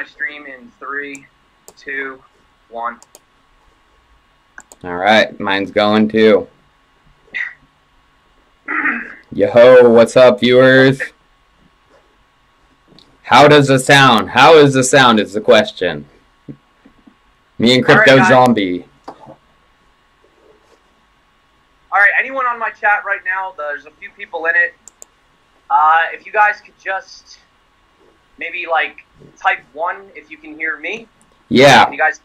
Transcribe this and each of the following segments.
my stream in 3, 2, 1. All right, mine's going too. Yo, what's up, viewers? How does it sound? How is the sound is the question. Me and Crypto Zombie. All right, anyone on my chat right now? There's a few people in it. If you guys could just maybe like type 1 if you can hear me. Yeah. Can you guys?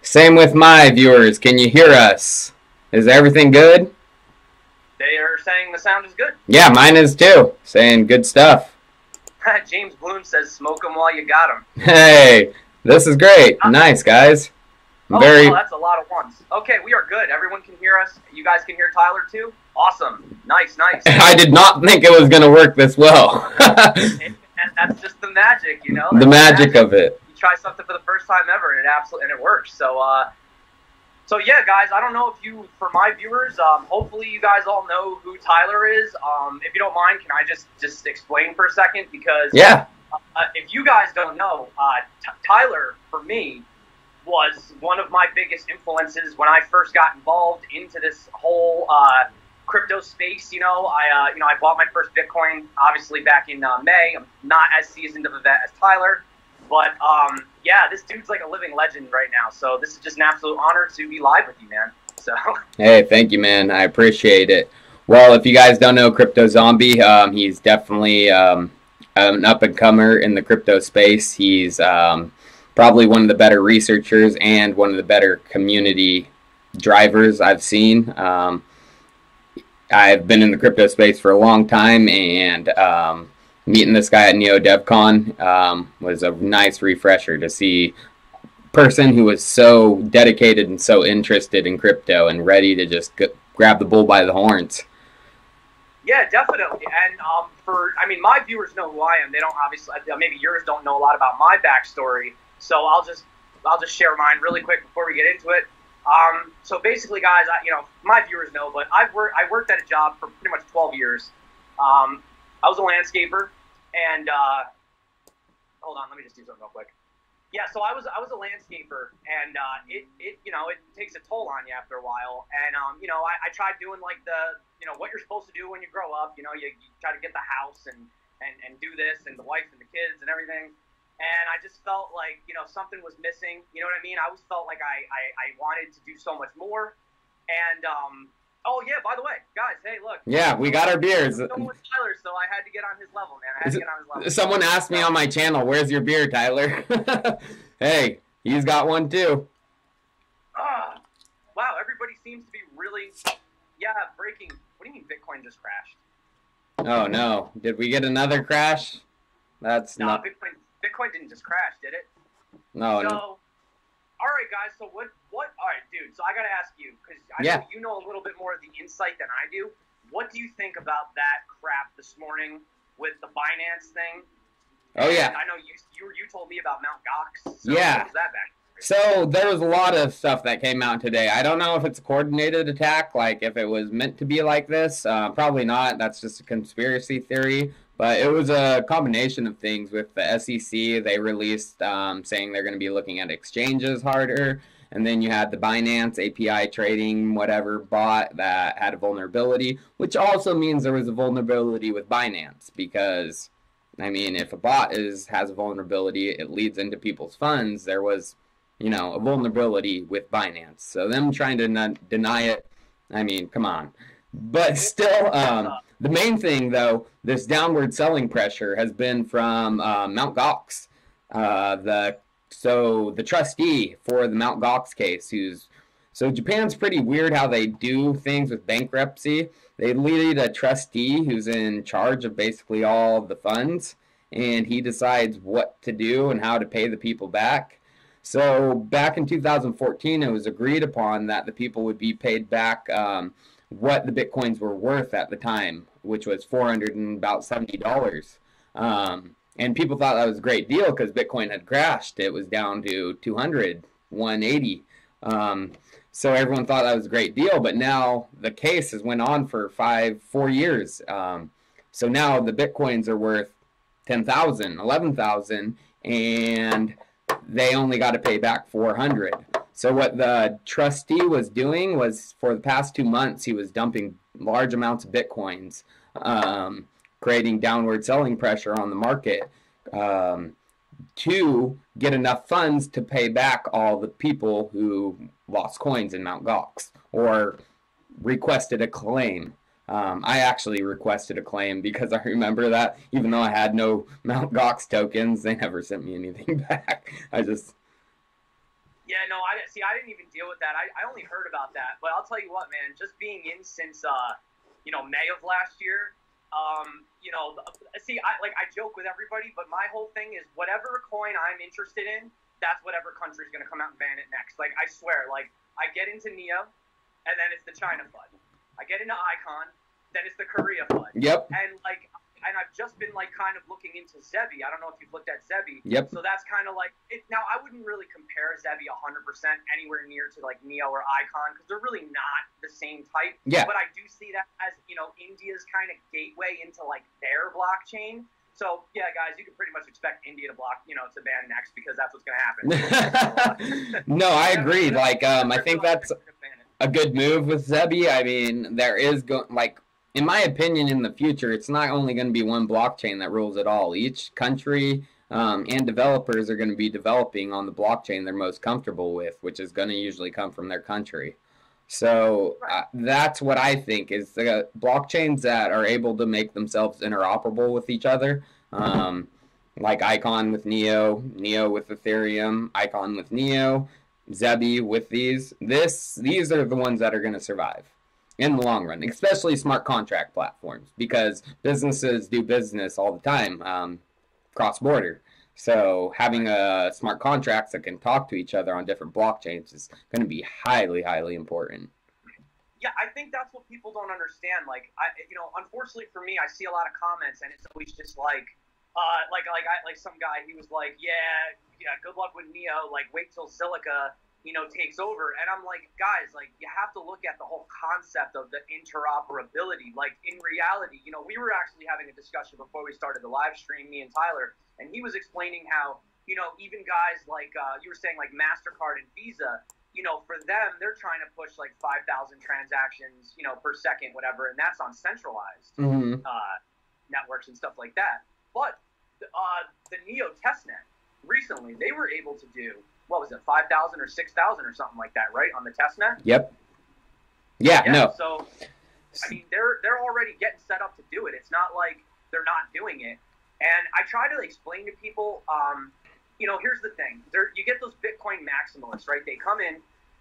Same with my viewers. Can you hear us? Is everything good? They are saying the sound is good. Yeah, mine is too. Saying good stuff. James Bloom says, "Smoke them while you got them." Hey, this is great. Nice, guys. Oh, that's a lot of ones. Okay, we are good. Everyone can hear us. You guys can hear Tyler too? Awesome. Nice, nice. I did not think it was going to work this well. And that's just the magic, you know? The magic of it. You try something for the first time ever, and it works. So, so yeah, guys, I don't know if you, for my viewers, hopefully you guys all know who Tyler is. If you don't mind, can I just explain for a second? Because yeah. If you guys don't know, Tyler, for me, was one of my biggest influences when I first got involved into this whole crypto space. You know, I bought my first Bitcoin obviously back in May. I'm not as seasoned of a vet as Tyler, but yeah, this dude's like a living legend right now. So this is just an absolute honor to be live with you, man. So hey, thank you, man. I appreciate it. Well, if you guys don't know Crypto Zombie, he's definitely an up-and-comer in the crypto space. He's probably one of the better researchers and one of the better community drivers I've seen. I've been in the crypto space for a long time, and meeting this guy at NEO DevCon was a nice refresher to see a person who was so dedicated and so interested in crypto and ready to just grab the bull by the horns. Yeah, definitely. And my viewers know who I am. They don't obviously, maybe yours don't know a lot about my backstory. So I'll just share mine really quick before we get into it. So basically, guys, my viewers know, but I worked at a job for pretty much 12 years. I was a landscaper, and hold on, let me just do something real quick. Yeah, so I was a landscaper, and it takes a toll on you after a while. And I tried doing like what you're supposed to do when you grow up. You try to get the house and do this, and the wife and the kids and everything. And I just felt like, something was missing. You know what I mean? I always felt like I wanted to do so much more. And, oh, yeah, by the way, guys, hey, look. Yeah, we got our beers. I'm with Tyler, so I had to get on his level, man. I had to get on his level. Someone asked me on my channel, where's your beer, Tyler? Hey, he's got one, too. Wow, everybody seems to be really, breaking. What do you mean Bitcoin just crashed? Oh, no. Did we get another crash? That's no, not... Bitcoin didn't just crash, did it? No. So, all right, guys. So what? All right, dude. So I gotta ask you, because I know you know a little bit more of the insight than I do. What do you think about that crap this morning with the Binance thing? Oh yeah. And I know you told me about Mt. Gox. So yeah. What was that back? So there was a lot of stuff that came out today. I don't know if it's a coordinated attack, like if it was meant to be like this. Probably not. That's just a conspiracy theory. But it was a combination of things with the SEC. They released saying they're going to be looking at exchanges harder. And then you had the Binance API trading, whatever, bot that had a vulnerability, which also means there was a vulnerability with Binance. Because, I mean, if a bot has a vulnerability, it leads into people's funds. There was, a vulnerability with Binance. So them trying to deny it, I mean, come on. But still, the main thing, though, this downward selling pressure has been from Mt. Gox, the trustee for the Mt. Gox case. So Japan's pretty weird how they do things with bankruptcy. They lead a trustee who's in charge of basically all of the funds, and he decides what to do and how to pay the people back. So back in 2014, it was agreed upon that the people would be paid back what the Bitcoins were worth at the time, which was $470. And people thought that was a great deal because Bitcoin had crashed. It was down to 200, 180. So everyone thought that was a great deal, but now the case has went on for 4 years. So now the Bitcoins are worth 10,000, 11,000, and they only got to pay back 400. So what the trustee was doing was, for the past 2 months, he was dumping large amounts of Bitcoins, creating downward selling pressure on the market, to get enough funds to pay back all the people who lost coins in Mt. Gox or requested a claim. I actually requested a claim because I remember that even though I had no Mt. Gox tokens, they never sent me anything back. Yeah, no, I didn't even deal with that. I only heard about that. But I'll tell you what, man, just being in since, May of last year, I joke with everybody, but my whole thing is whatever coin I'm interested in, that's whatever country is going to come out and ban it next. Like, I swear, like, I get into NEO, and then it's the China FUD. I get into Icon, then it's the Korea FUD. Yep. And I've just been, like, kind of looking into Zebi. I don't know if you've looked at Zebi. Yep. So that's kind of like it. Now, I wouldn't really compare Zebi 100% anywhere near to, like, NEO or Icon because they're really not the same type. Yeah. But I do see that as, India's kind of gateway into, like, their blockchain. So, yeah, guys, you can pretty much expect India to to ban next because that's what's going to happen. No, I agree. Like, I think that's a good move with Zebi. I mean, there is in my opinion, in the future, it's not only going to be one blockchain that rules it all. Each country and developers are going to be developing on the blockchain they're most comfortable with, which is going to usually come from their country. So that's what I think is the blockchains that are able to make themselves interoperable with each other, like Icon with NEO, NEO with Ethereum, Icon with NEO, Zebi with these. These are the ones that are going to survive in the long run, especially smart contract platforms, because businesses do business all the time, cross-border. So having smart contracts that can talk to each other on different blockchains is going to be highly, highly important. Yeah, I think that's what people don't understand. Like, unfortunately for me, I see a lot of comments, and it's always just like some guy, he was like, yeah, good luck with NEO. Like, wait till Silica takes over. And I'm like, guys, like, you have to look at the whole concept of the interoperability. Like, in reality, we were actually having a discussion before we started the live stream, me and Tyler, and he was explaining how, even guys like, you were saying, like, MasterCard and Visa, for them, they're trying to push, like, 5,000 transactions, per second, whatever, and that's on centralized networks and stuff like that. But the NEO testnet, recently, they were able to do, what was it, 5,000 or 6,000 or something like that, right, on the testnet? Yep. Yeah, no. So, I mean, they're already getting set up to do it. It's not like they're not doing it. And I try to explain to people, here's the thing. You get those Bitcoin maximalists, right? They come in,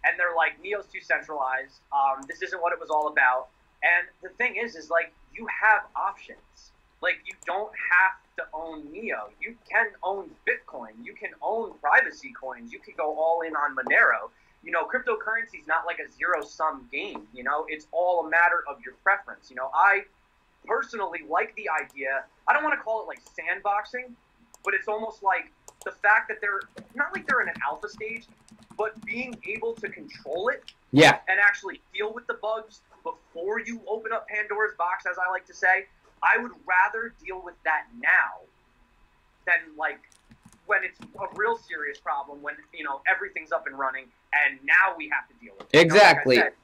and they're like, NEO's too centralized. This isn't what it was all about. And the thing is like, you have options. Like, you don't have to own NEO. You can own Bitcoin. You can own privacy coins. You can go all in on Monero. Cryptocurrency is not like a zero-sum game. It's all a matter of your preference. I personally like the idea. I don't want to call it like sandboxing, but it's almost like the fact that they're not like they're in an alpha stage, but being able to control it, and actually deal with the bugs before you open up Pandora's box, as I like to say. I would rather deal with that now than, like, when it's a real serious problem, when, everything's up and running, and now we have to deal with it. Exactly. Like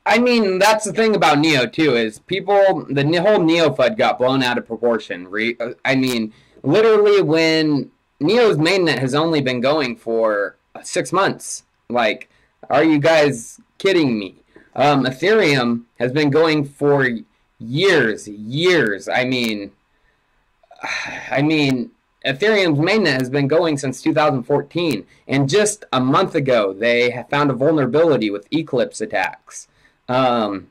I mean, that's the thing about NEO, too, is the whole NEO FUD got blown out of proportion. I mean, literally when NEO's mainnet has only been going for 6 months. Like, are you guys kidding me? Ethereum has been going for years. I mean, Ethereum's mainnet has been going since 2014, and just a month ago, they have found a vulnerability with Eclipse attacks. And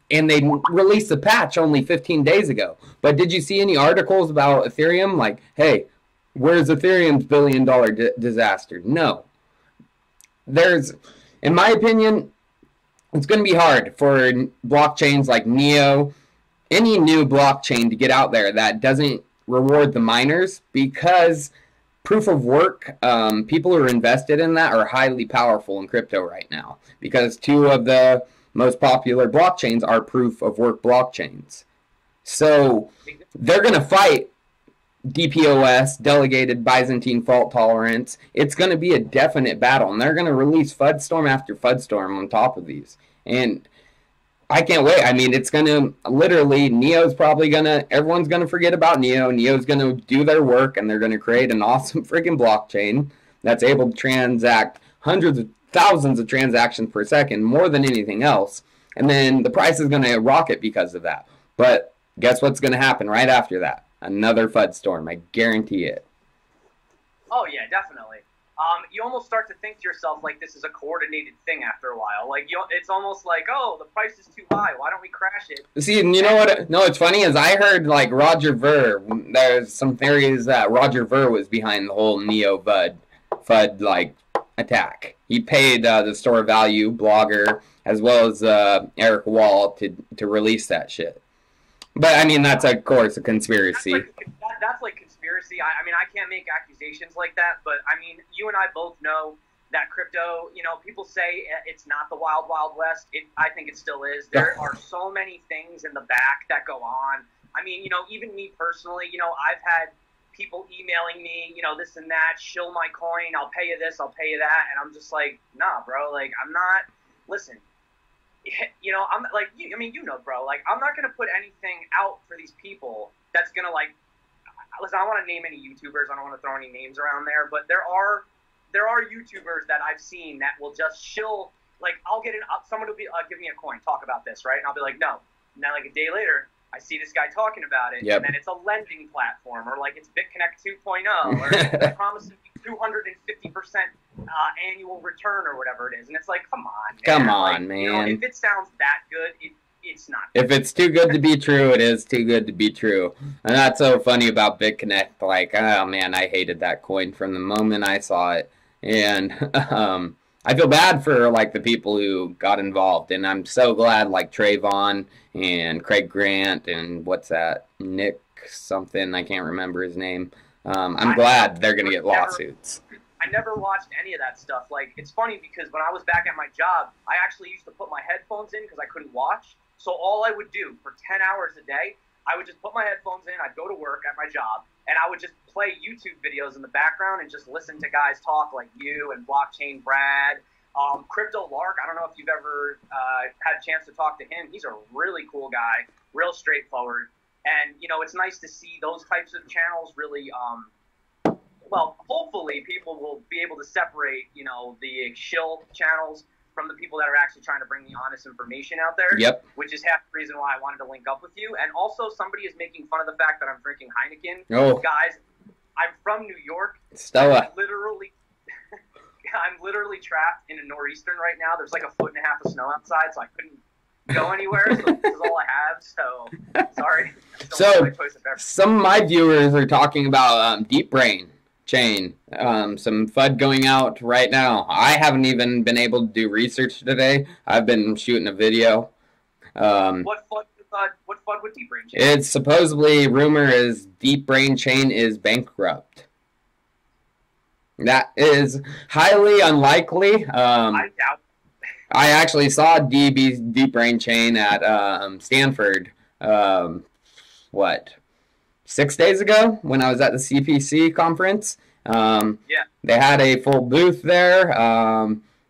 they released the patch only 15 days ago. But did you see any articles about Ethereum? Like, hey, where's Ethereum's billion-dollar disaster? No. In my opinion, it's going to be hard for blockchains like NEO, any new blockchain to get out there that doesn't reward the miners, because proof of work, people who are invested in that are highly powerful in crypto right now, because 2 of the most popular blockchains are proof of work blockchains. So they're going to fight DPoS, delegated Byzantine fault tolerance. It's going to be a definite battle, and they're going to release FUDStorm after FUDStorm on top of these. And I can't wait. I mean, it's going to literally, NEO's probably going to, everyone's going to forget about NEO. NEO's going to do their work, and they're going to create an awesome freaking blockchain that's able to transact hundreds of thousands of transactions per second, more than anything else. And then the price is going to rocket because of that. But guess what's going to happen right after that? Another FUDStorm. I guarantee it. Oh, yeah, definitely. You almost start to think to yourself, like, this is a coordinated thing after a while. Like, it's almost like, oh, the price is too high. Why don't we crash it? See, and you know what? No, it's funny is I heard, like, Roger Ver, there's some theories that Roger Ver was behind the whole NEO FUD, like, attack. He paid the store value blogger as well as Eric Wall to release that shit. But, I mean, that's, of course, a conspiracy. That's like conspiracy. I mean, I can't make accusations like that, but, I mean, you and I both know that crypto, you know, people say it's not the wild, wild west. I think it still is. There are so many things in the back that go on. I mean, you know, even me personally, you know, I've had people emailing me, you know, this and that, shill my coin, I'll pay you this, I'll pay you that, and I'm just like, nah, bro, like, I'm not, listen, you know, I'm like, I mean, you know, bro, like, I'm not going to put anything out for these people that's going to, like, listen, I don't want to name any YouTubers, I don't want to throw any names around there, but there are YouTubers that I've seen that will just shill, like, I'll get someone will be, give me a coin, talk about this, right, and I'll be like, no, and then, like, a day later, I see this guy talking about it, and then it's a lending platform, or, like, it's BitConnect 2.0, or it's promising 250% annual return or whatever it is. And it's like, come on, man. Come on, like, man. You know, if it sounds that good, it's not. If it's too good to be true, it is too good to be true. And that's so funny about BitConnect. Like, oh, man, I hated that coin from the moment I saw it. And I feel bad for, like, the people who got involved. And I'm so glad, like, Trayvon and Craig Grant and what's that? Nick something. I can't remember his name. I'm glad they're going to get lawsuits. I never watched any of that stuff. Like, it's funny because when I was back at my job, I actually used to put my headphones in because I couldn't watch. So all I would do for 10 hours a day, I would just put my headphones in, I'd go to work at my job, and I would just play YouTube videos in the background and just listen to guys talk like you and Blockchain Brad. Crypto Lark, I don't know if you've ever had a chance to talk to him. He's a really cool guy, real straightforward. And, you know, it's nice to see those types of channels really, well, hopefully people will be able to separate, you know, the shill channels from the people that are actually trying to bring the honest information out there. Yep. Which is half the reason why I wanted to link up with you. And also somebody is making fun of the fact that I'm drinking Heineken. Oh. Guys, I'm from New York. Stella. I'm literally trapped in a nor'eastern right now. There's like 1.5 feet of snow outside, so I couldn't go anywhere. So this is all I have. So sorry. So some of my viewers are talking about Deep Brain Chain. Some FUD going out right now. I haven't even been able to do research today. I've been shooting a video. What FUD with Deep Brain Chain? It's supposedly, rumor is Deep Brain Chain is bankrupt. That is highly unlikely. I doubt. I actually saw DB's Deep Brain Chain at Stanford, 6 days ago when I was at the CPC conference. Yeah. They had a full booth there.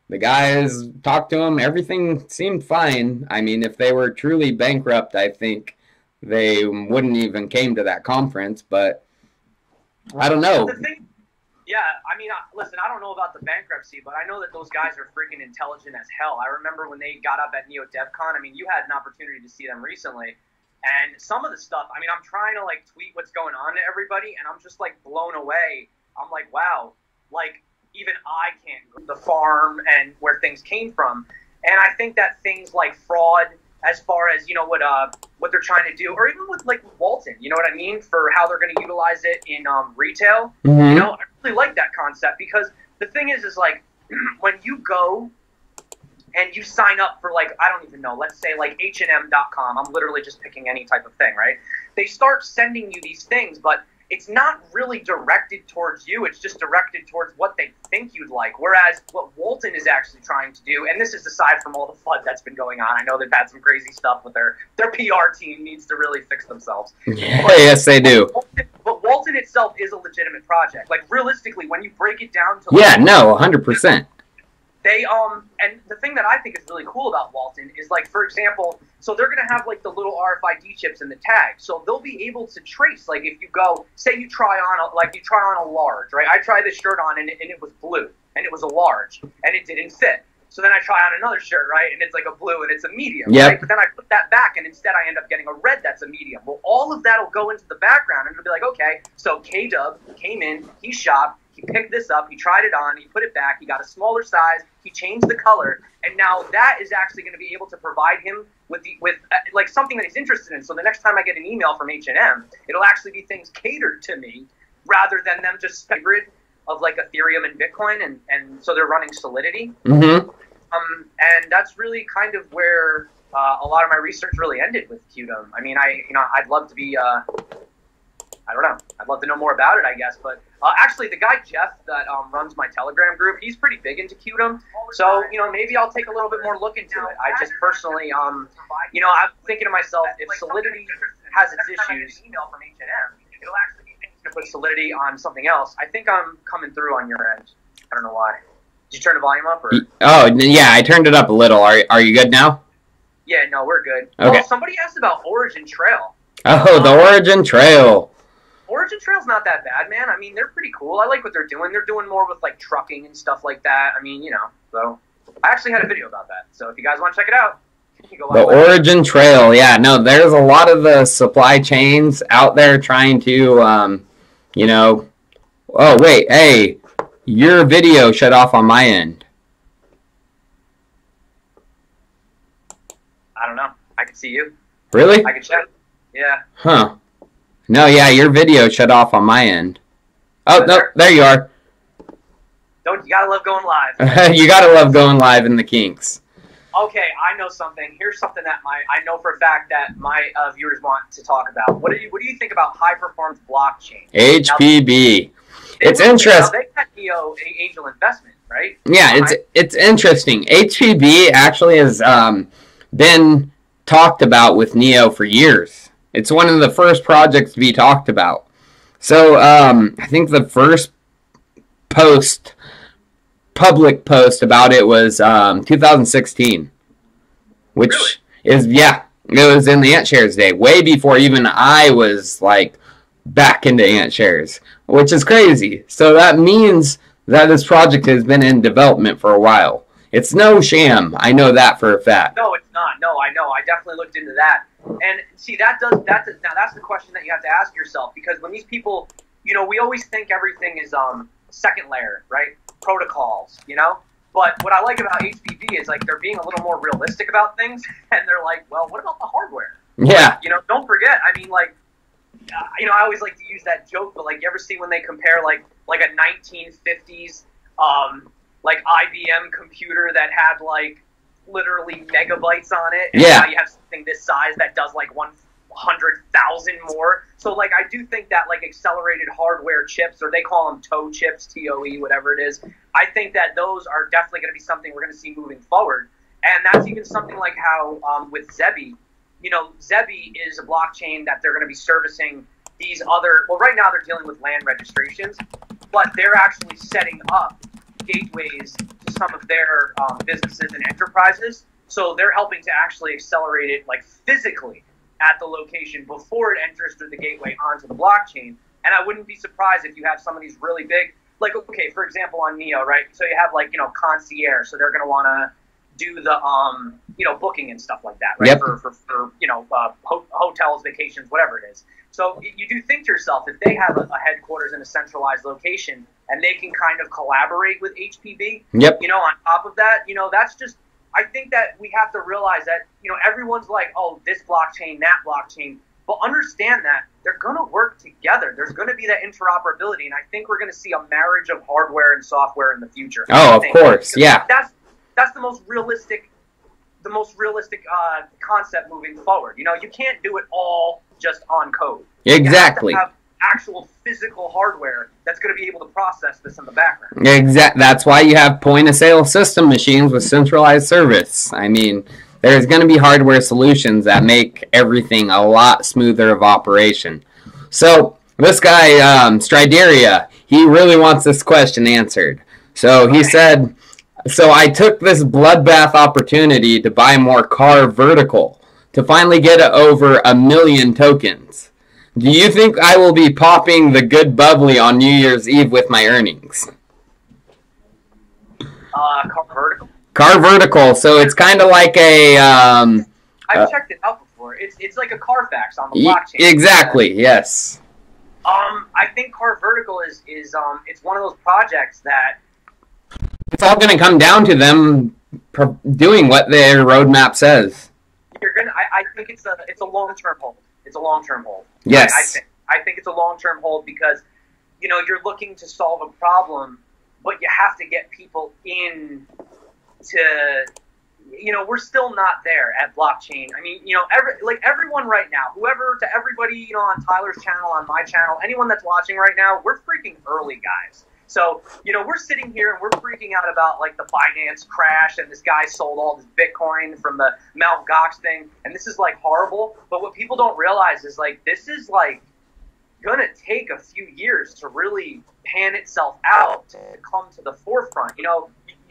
The guys talked to them. Everything seemed fine. I mean, if they were truly bankrupt, I think they wouldn't even came to that conference. But I don't know. Yeah, I mean, listen, I don't know about the bankruptcy, but I know that those guys are freaking intelligent as hell. I remember when they got up at Neo DevCon. I mean, you had an opportunity to see them recently. And some of the stuff, I mean, I'm trying to, like, tweet what's going on to everybody, and I'm just, like, blown away. I'm like, wow, like, even I can't go to the farm and where things came from. And I think that things like fraud, as far as, you know, what they're trying to do, or even with, like, Walton, you know what I mean, for how they're going to utilize it in retail. Mm-hmm. You know, I really like that concept, because the thing is like, when you go and you sign up for, like, I don't even know, let's say, like, H&M.com, I'm literally just picking any type of thing, right? They start sending you these things, but it's not really directed towards you. It's just directed towards what they think you'd like. Whereas what Walton is actually trying to do, and this is aside from all the FUD that's been going on. I know they've had some crazy stuff with their PR team needs to really fix themselves. Yeah, yes, they do. But Walton itself is a legitimate project. Like, realistically, when you break it down to... Yeah, no, 100%. They, and the thing that I think is really cool about Walton is, like, for example, so they're going to have, like, the little RFID chips in the tag. So they'll be able to trace, like, if you go, say you try on a large, right? I tried this shirt on and it was blue and it was a large and it didn't fit. So then I try on another shirt, right? And it's like a blue and it's a medium, yep. Right? But then I put that back and instead I end up getting a red that's a medium. Well, all of that will go into the background and it'll be like, okay, so K-Dub came in, he shopped, he picked this up, he tried it on, he put it back, he got a smaller size, he changed the color, and now that is actually going to be able to provide him with like something that he's interested in. So the next time I get an email from H&M, it'll actually be things catered to me rather than them just hybrid of like Ethereum and Bitcoin, and so they're running Solidity. Mm-hmm. And that's really kind of where a lot of my research really ended with Qtum. I mean, I'd love to be, I don't know, I'd love to know more about it, I guess. But actually, the guy Jeff that runs my Telegram group, he's pretty big into Qtum. So, maybe I'll take a little bit more look into it. I just personally, I'm thinking to myself, if Solidity has its issues, to put Solidity on something else, I think I'm coming through on your end. I don't know why. Did you turn the volume up? Or? Oh, yeah, I turned it up a little. Are you good now? Yeah, no, we're good. Okay. Oh, somebody asked about Origin Trail. Oh, the Origin Trail. Origin Trail's not that bad, man. I mean, they're pretty cool. I like what they're doing. They're doing more with, like, trucking and stuff like that. I mean, so I actually had a video about that. So if you guys want to check it out, you can go the Origin Trail, yeah. No, there's a lot of the supply chains out there trying to, oh, wait, hey, your video shut off on my end. I don't know. I can see you. Really? I can check. Yeah. Huh. No, yeah, your video shut off on my end. Oh, no, there you are. You gotta love going live. You gotta love going live in the kinks. Okay, I know something. Here's something that I know for a fact that my viewers want to talk about. What do you think about high performance blockchain? HPB. It's interesting. They had NEO angel investment, right? Yeah, it's interesting. HPB actually has been talked about with NEO for years. It's one of the first projects to be talked about. So I think the first public post about it was 2016, which really? It was in the AntShares day, way before even I was like back into AntShares, which is crazy. So that means that this project has been in development for a while. It's no sham. I know that for a fact. No, it's not. No, I know. I definitely looked into that. And see, now that's the question that you have to ask yourself, because when these people, we always think everything is second layer, right? Protocols, But what I like about HPV is like they're being a little more realistic about things, and they're like, well, what about the hardware? Yeah. Like, don't forget. I mean, like, I always like to use that joke, but like, you ever see when they compare like a 1950s like IBM computer that had like literally megabytes on it, and now you have something this size that does like 100,000 more. So like, I do think that like accelerated hardware chips, or they call them TOE chips, TOE, whatever it is, I think that those are definitely going to be something we're going to see moving forward. And that's even something like how with Zebi, Zebi is a blockchain that they're going to be servicing these other, well, right now they're dealing with land registrations, but they're actually setting up gateways to some of their businesses and enterprises. So they're helping to actually accelerate it like physically at the location before it enters through the gateway onto the blockchain. And I wouldn't be surprised if you have some of these really big, like, okay, for example, on NEO, right? So you have like, concierge. So they're going to want to do the, booking and stuff like that, right? Yep. For hotels, vacations, whatever it is. So you do think to yourself, if they have a headquarters in a centralized location and they can kind of collaborate with HPB, yep. On top of that, that's just, I think that we have to realize that, everyone's like, oh, this blockchain, that blockchain, but understand that they're going to work together. There's going to be that interoperability, and I think we're going to see a marriage of hardware and software in the future. Oh, of course, yeah. That's the most realistic concept moving forward. You can't do it all just on code. Exactly. You have actual physical hardware that's going to be able to process this in the background. Exactly. That's why you have point-of-sale system machines with centralized service. I mean, there's going to be hardware solutions that make everything a lot smoother of operation. So this guy, Strideria, he really wants this question answered. So he said, so I took this bloodbath opportunity to buy more car vertical to finally get over 1 million tokens. Do you think I will be popping the good bubbly on New Year's Eve with my earnings? Car vertical? Car vertical, so it's kind of like a... I've checked it out before. It's like a Carfax on the blockchain. Exactly, yes. I think car vertical is it's one of those projects that... It's all going to come down to them doing what their roadmap says. I think it's a long-term hold. It's a long-term hold. Yes. I think it's a long-term hold because, you're looking to solve a problem, but you have to get people in to, we're still not there at blockchain. I mean, everyone right now, everybody, on Tyler's channel, on my channel, anyone that's watching right now, we're freaking early guys. So, we're sitting here and we're freaking out about, like, the Binance crash and this guy sold all this Bitcoin from the Mt. Gox thing, and this is, like, horrible. But what people don't realize is, like, this is, like, going to take a few years to really pan itself out to come to the forefront.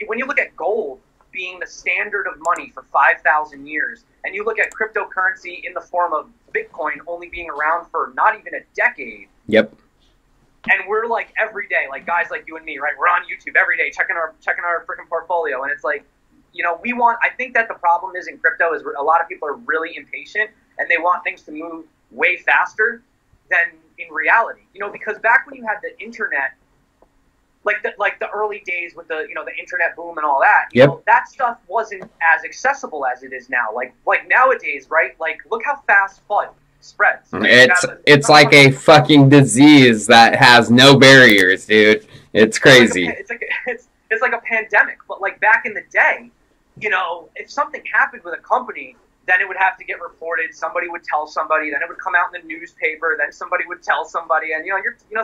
When you look at gold being the standard of money for 5,000 years, and you look at cryptocurrency in the form of Bitcoin only being around for not even a decade. Yep. And we're like every day, like guys like you and me, right? We're on YouTube every day checking our freaking portfolio, and it's like, I think that the problem is in crypto is a lot of people are really impatient and they want things to move way faster than in reality. Because back when you had the internet, like the early days with the the internet boom and all that, that stuff wasn't as accessible as it is now. Like nowadays, right? Like look how fast FUD spreads. It's like a fucking disease that has no barriers, dude. It's crazy. It's like a pandemic. But like back in the day, if something happened with a company, then it would have to get reported. Somebody would tell somebody. Then it would come out in the newspaper. Then somebody would tell somebody. And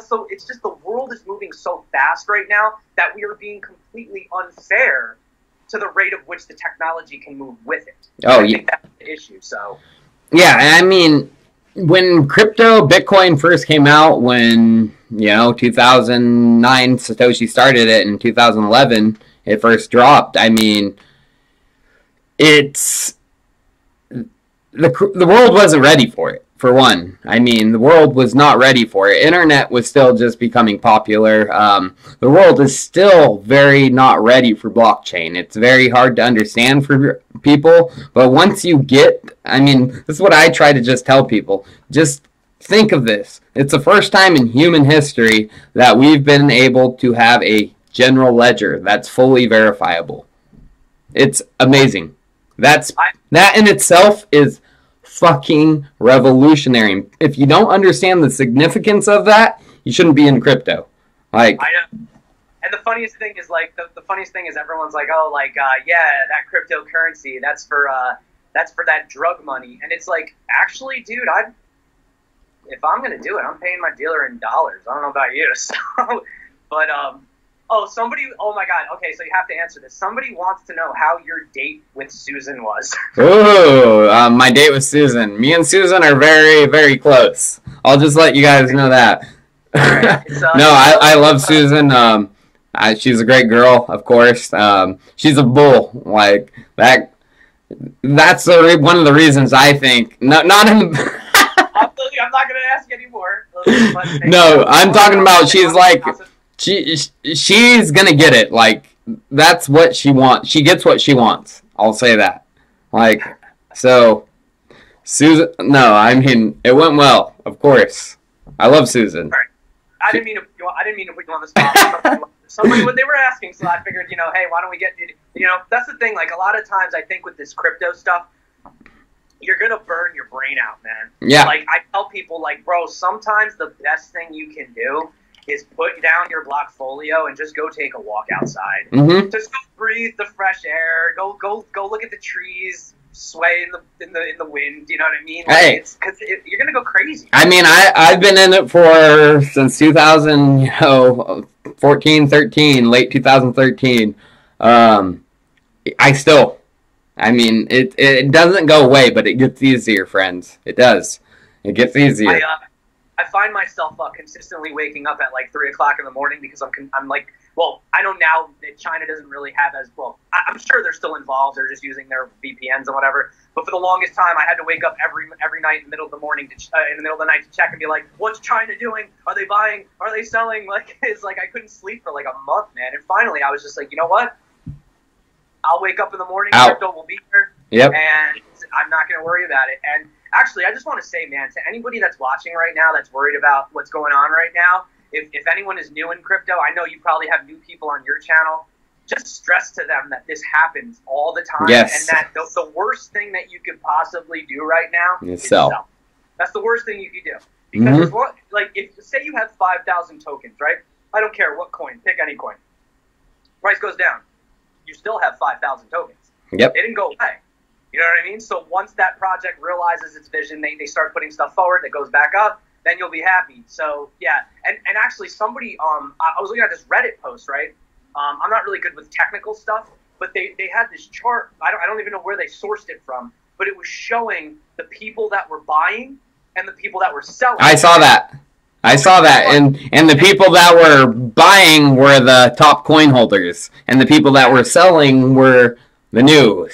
so it's just the world is moving so fast right now that we are being completely unfair to the rate of which the technology can move with it. I think that's the issue. So yeah, I mean, when Bitcoin first came out, when 2009 Satoshi started it, in 2011 it first dropped. I mean, the world wasn't ready for it, for one. I mean, the world was not ready for it. Internet was still just becoming popular. The world is still very not ready for blockchain. It's very hard to understand for people, but once you this is what I try to just tell people. Just think of this. It's the first time in human history that we've been able to have a general ledger that's fully verifiable. It's amazing. That in itself is fucking revolutionary. If you don't understand the significance of that, you shouldn't be in crypto. Like, I know. And the funniest thing is, like, the funniest thing is everyone's like, oh, like, yeah, that cryptocurrency, that's for that drug money. And it's like, actually, dude, if I'm gonna do it, I'm paying my dealer in dollars. I don't know about you, so, but oh my God, okay, so you have to answer this. Somebody wants to know how your date with Susan was. Ooh, my date with Susan. Me and Susan are very, very close. I'll just let you guys know that. Right. No, I love Susan. She's a great girl, of course. She's a bull. Like, that's one of the reasons I think, not in the... I'm not going to ask anymore. No, I'm talking about she's like... She's gonna get it. Like, that's what she wants. She gets what she wants. I'll say that. Like, so Susan. No, I mean, it went well. Of course, I love Susan. Right. I didn't mean to put you on the spot. Somebody what they were asking, so I figured, hey, why don't we get? That's the thing. Like a lot of times, I think with this crypto stuff, you're gonna burn your brain out, man. Yeah. Like I tell people, like, bro, sometimes the best thing you can do is put down your blockfolio and just go take a walk outside. Mm-hmm. Just go breathe the fresh air. Go look at the trees. sway in the wind. You know what I mean? Like, hey, it's because you're gonna go crazy. I mean, I've been in it since 2014, 13, late 2013. I mean, it doesn't go away, but it gets easier, friends. It does. It gets easier. I find myself consistently waking up at like 3 o'clock in the morning because I'm like, well, I know now that China doesn't really have as well. I'm sure they're still involved. They're just using their VPNs and whatever. But for the longest time, I had to wake up every night in the middle of the morning in the middle of the night to check and be like, what's China doing? Are they buying? Are they selling? Like, it's like I couldn't sleep for like a month, man. And finally, I was just like, you know what? I'll wake up in the morning. Crypto will be here. Yep. And I'm not going to worry about it. And actually, I just want to say, man, to anybody that's watching right now that's worried about what's going on right now, if anyone is new in crypto, I know you probably have new people on your channel, just stress to them that this happens all the time. Yes. And that the worst thing that you could possibly do right now is sell. That's the worst thing you could do. Because, like, if say you have 5,000 tokens, right? I don't care what coin. Pick any coin. Price goes down. You still have 5,000 tokens. Yep. They didn't go away. You know what I mean? So once that project realizes its vision, they start putting stuff forward that goes back up, then you'll be happy. So, yeah. And actually, somebody, I was looking at this Reddit post, right? I'm not really good with technical stuff, but they had this chart. I don't even know where they sourced it from, but it was showing the people that were buying and the people that were selling. I saw that. And the people that were buying were the top coin holders, and the people that were selling were the new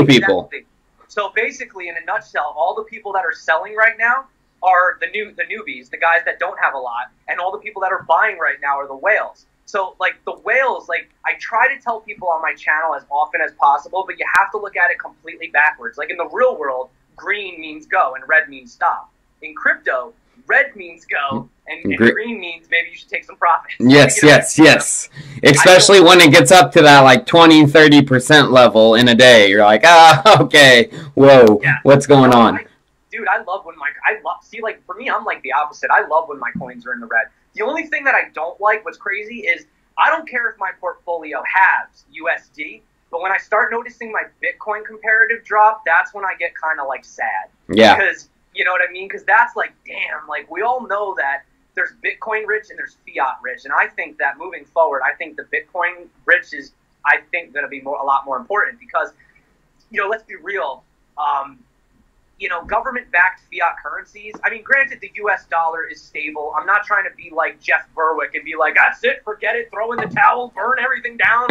people. Exactly. So basically, in a nutshell, all the people that are selling right now are the newbies, the guys that don't have a lot, and all the people that are buying right now are the whales. So, like, the whales, like, I try to tell people on my channel as often as possible, but you have to look at it completely backwards. Like, in the real world, green means go and red means stop. In crypto, red means go and green means maybe you should take some profits. Yes, yes. Especially when it gets up to that, like, 20-30% level in a day. You're like, okay, whoa, what's going on? Dude, I love when like, for me, I'm like the opposite. I love when my coins are in the red. The only thing that I don't like, what's crazy, is I don't care if my portfolio has USD, but when I start noticing my Bitcoin comparative drop, that's when I get kind of, like, sad. Yeah. Because, you know what I mean? Because that's like, damn, like, we all know that there's Bitcoin rich and there's fiat rich. And I think that moving forward, I think the Bitcoin rich is, I think, going to be a lot more important because, you know, let's be real. You know, government-backed fiat currencies, I mean, granted, the U.S. dollar is stable. I'm not trying to be like Jeff Berwick and be like, that's it, forget it, throw in the towel, burn everything down,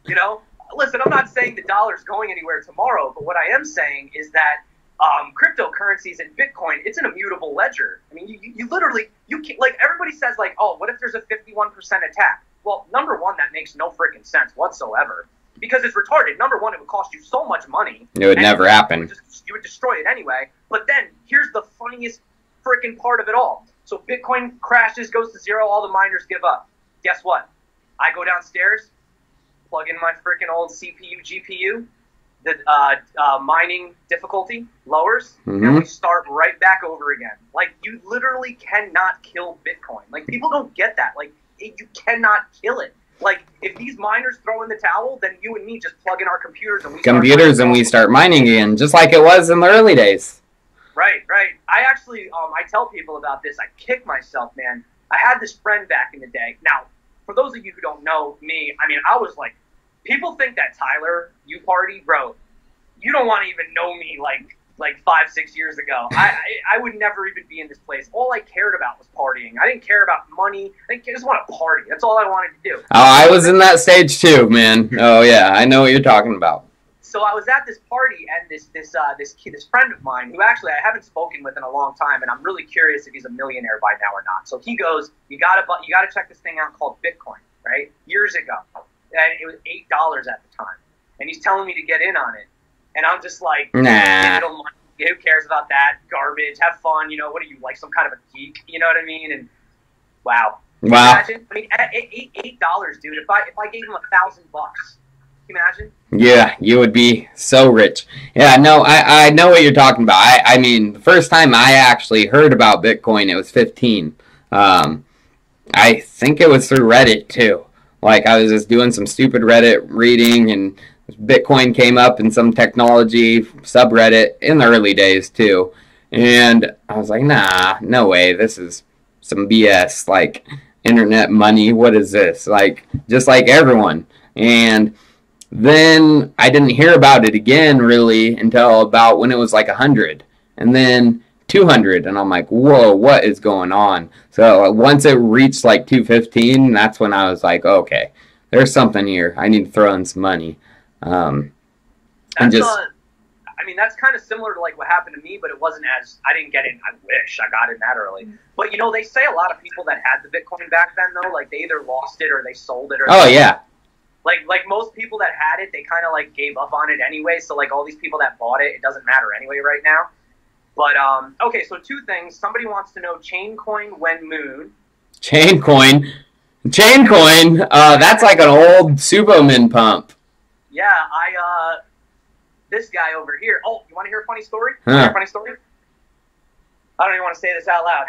you know? Listen, I'm not saying the dollar's going anywhere tomorrow, but what I am saying is that cryptocurrencies and Bitcoin, it's an immutable ledger. I mean, you literally, you can't, like, everybody says, like, oh, what if there's a 51% attack? Well, number one, that makes no freaking sense whatsoever. Because it's retarded. Number one, it would cost you so much money. It would never happen. You would destroy it anyway. But then, here's the funniest freaking part of it all. So Bitcoin crashes, goes to zero, all the miners give up. Guess what? I go downstairs, plug in my freaking old CPU, GPU, the mining difficulty lowers, and we start right back over again. Like, you literally cannot kill Bitcoin. Like, people don't get that. Like, you cannot kill it. Like, if these miners throw in the towel, then you and me just plug in our computers and we start mining again, just like it was in the early days. Right. I actually, I tell people about this. I kick myself, man. I had this friend back in the day. Now, for those of you who don't know me, I mean, I was like, people think that Tyler, you party, bro, you don't want to even know me like 5-6 years ago. I would never even be in this place. All I cared about was partying. I didn't care about money. I just want to party. That's all I wanted to do. Oh, I was in that stage too, man. Oh yeah, I know what you're talking about. So I was at this party, and this friend of mine, who actually I haven't spoken with in a long time, and I'm really curious if he's a millionaire by now or not. So he goes, you gotta check this thing out called Bitcoin, right? Years ago, and it was $8 at the time, and he's telling me to get in on it. And I'm just like, nah. Who cares about that? Garbage. Have fun. You know, what are you, like some kind of a geek? You know what I mean? And wow. Imagine, I mean, at $8, dude. If I gave him $1,000, can you imagine? Yeah, you would be so rich. Yeah, no, I know what you're talking about. I mean, the first time I actually heard about Bitcoin, it was 15. I think it was through Reddit too. Like, I was just doing some stupid Reddit reading, and Bitcoin came up in some technology subreddit in the early days too. And I was like, nah, no way. This is some BS. Like, internet money, what is this? Like, just like everyone. And then I didn't hear about it again really until about when it was like 100. And then 200. And I'm like, whoa, what is going on? So once it reached like 215, that's when I was like, okay, there's something here. I need to throw in some money. And just. I mean, that's kind of similar to like what happened to me, but it wasn't as, I didn't get in. I wish I got in that early. But, you know, they say a lot of people that had the Bitcoin back then, though, like they either lost it or they sold it. Or oh, yeah. Like most people that had it, they kind of like gave up on it anyway. So like all these people that bought it, it doesn't matter anyway right now. But, okay, so two things. Somebody wants to know Chain Coin when moon. Chain Coin? That's like an old Subomin pump. Yeah, this guy over here. Oh, you want to hear a funny story? Huh. I don't even want to say this out loud.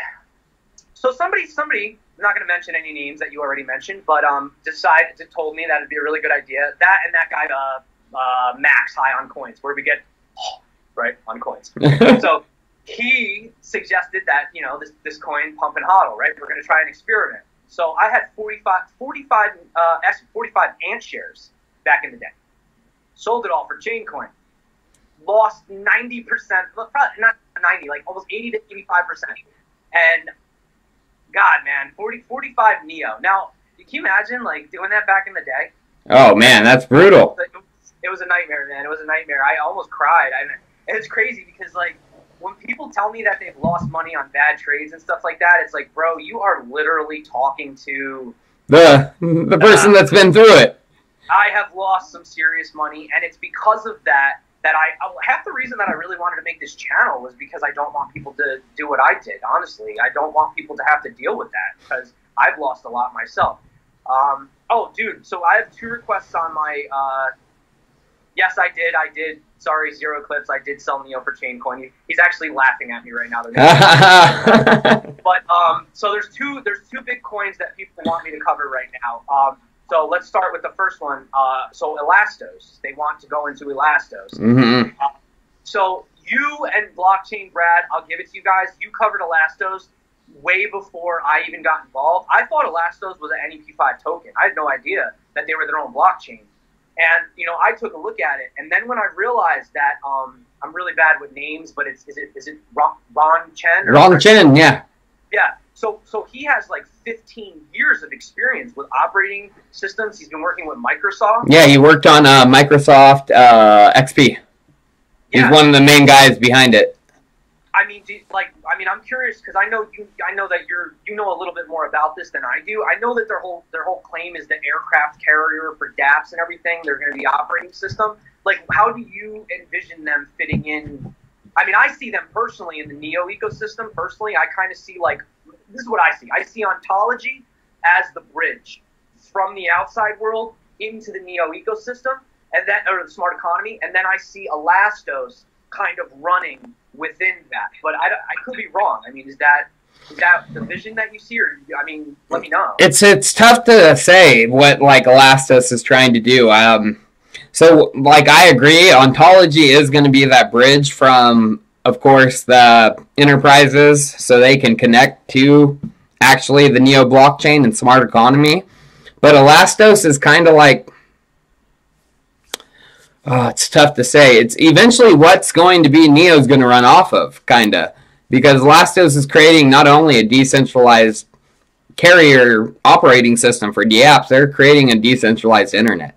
So somebody, I'm not going to mention any names that you already mentioned, but told me that it'd be a really good idea. That and that guy, Max, high on coins, where we get, right, on coins. So he suggested that, you know, this coin pump and hodl, right? We're going to try an experiment. So I had 45 ant shares back in the day. Sold it all for Chain Coin. Lost 90%, probably not 90, like almost 80 to 85%. And God, man, 45 NEO. Now, can you imagine like doing that back in the day? Oh man, that's brutal. It was a nightmare, man. It was a nightmare. I almost cried. And it's crazy because like when people tell me that they've lost money on bad trades and stuff like that, it's like, bro, you are literally talking to the person that's been through it. I have lost some serious money, and it's because of that half the reason that I really wanted to make this channel was because I don't want people to do what I did, honestly. I don't want people to have to deal with that because I've lost a lot myself. Oh, dude, so I have 2 requests on my, yes, I did. Sorry, Zero Clips. I did sell NEO for Chain Coin. He's actually laughing at me right now. But, so there's two big coins that people want me to cover right now. So let's start with the first one. So Elastos, they want to go into Elastos. Mm-hmm. So you and Blockchain Brad, I'll give it to you guys. You covered Elastos way before I even got involved. I thought Elastos was an NEP5 token. I had no idea that they were their own blockchain. And, you know, I took a look at it. And then when I realized that, I'm really bad with names, but is it Ron Chen? Ron Chen, yeah. Yeah. So he has like 15 years of experience with operating systems. He's been working with Microsoft. Yeah, he worked on Microsoft XP. He's one of the main guys behind it. I'm curious because I know that you know a little bit more about this than I do. I know that their whole claim is the aircraft carrier for dApps and everything. They're going to be operating system. Like, how do you envision them fitting in? I mean, I see them personally in the NEO ecosystem. Personally, I kind of see like, this is what I see. I see Ontology as the bridge from the outside world into the NEO ecosystem, and then, or the smart economy, and then I see Elastos kind of running within that. But I could be wrong. I mean, is that the vision that you see, or I mean, let me know. It's tough to say what like Elastos is trying to do. So like I agree, Ontology is going to be that bridge from, of course, the enterprises so they can connect to actually the NEO blockchain and smart economy. But Elastos is kind of like, it's tough to say. It's eventually what's going to be NEO's going to run off of, kind of. Because Elastos is creating not only a decentralized carrier operating system for dApps, they're creating a decentralized internet,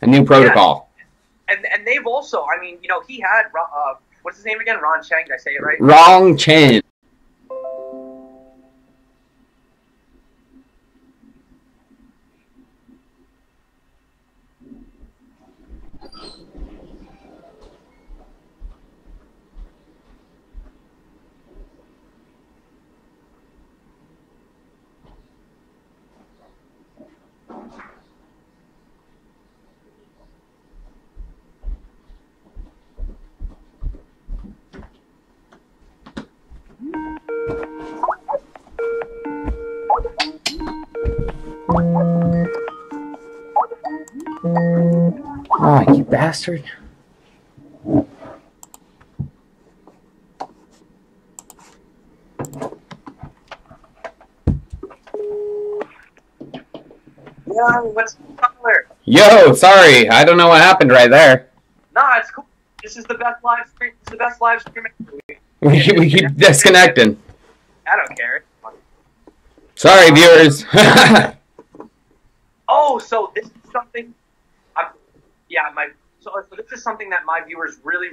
a new protocol. Yeah. And they've also, I mean, you know, he had, what's his name again? Ron Cheng, did I say it right? Ron Chen. You bastard. Yeah, what's popular? Yo, sorry. I don't know what happened right there. Nah, it's cool. This is the best live stream. This is the best live stream ever. We keep disconnecting. I don't care. Sorry, viewers. Oh, so this is something. So this is something that my viewers really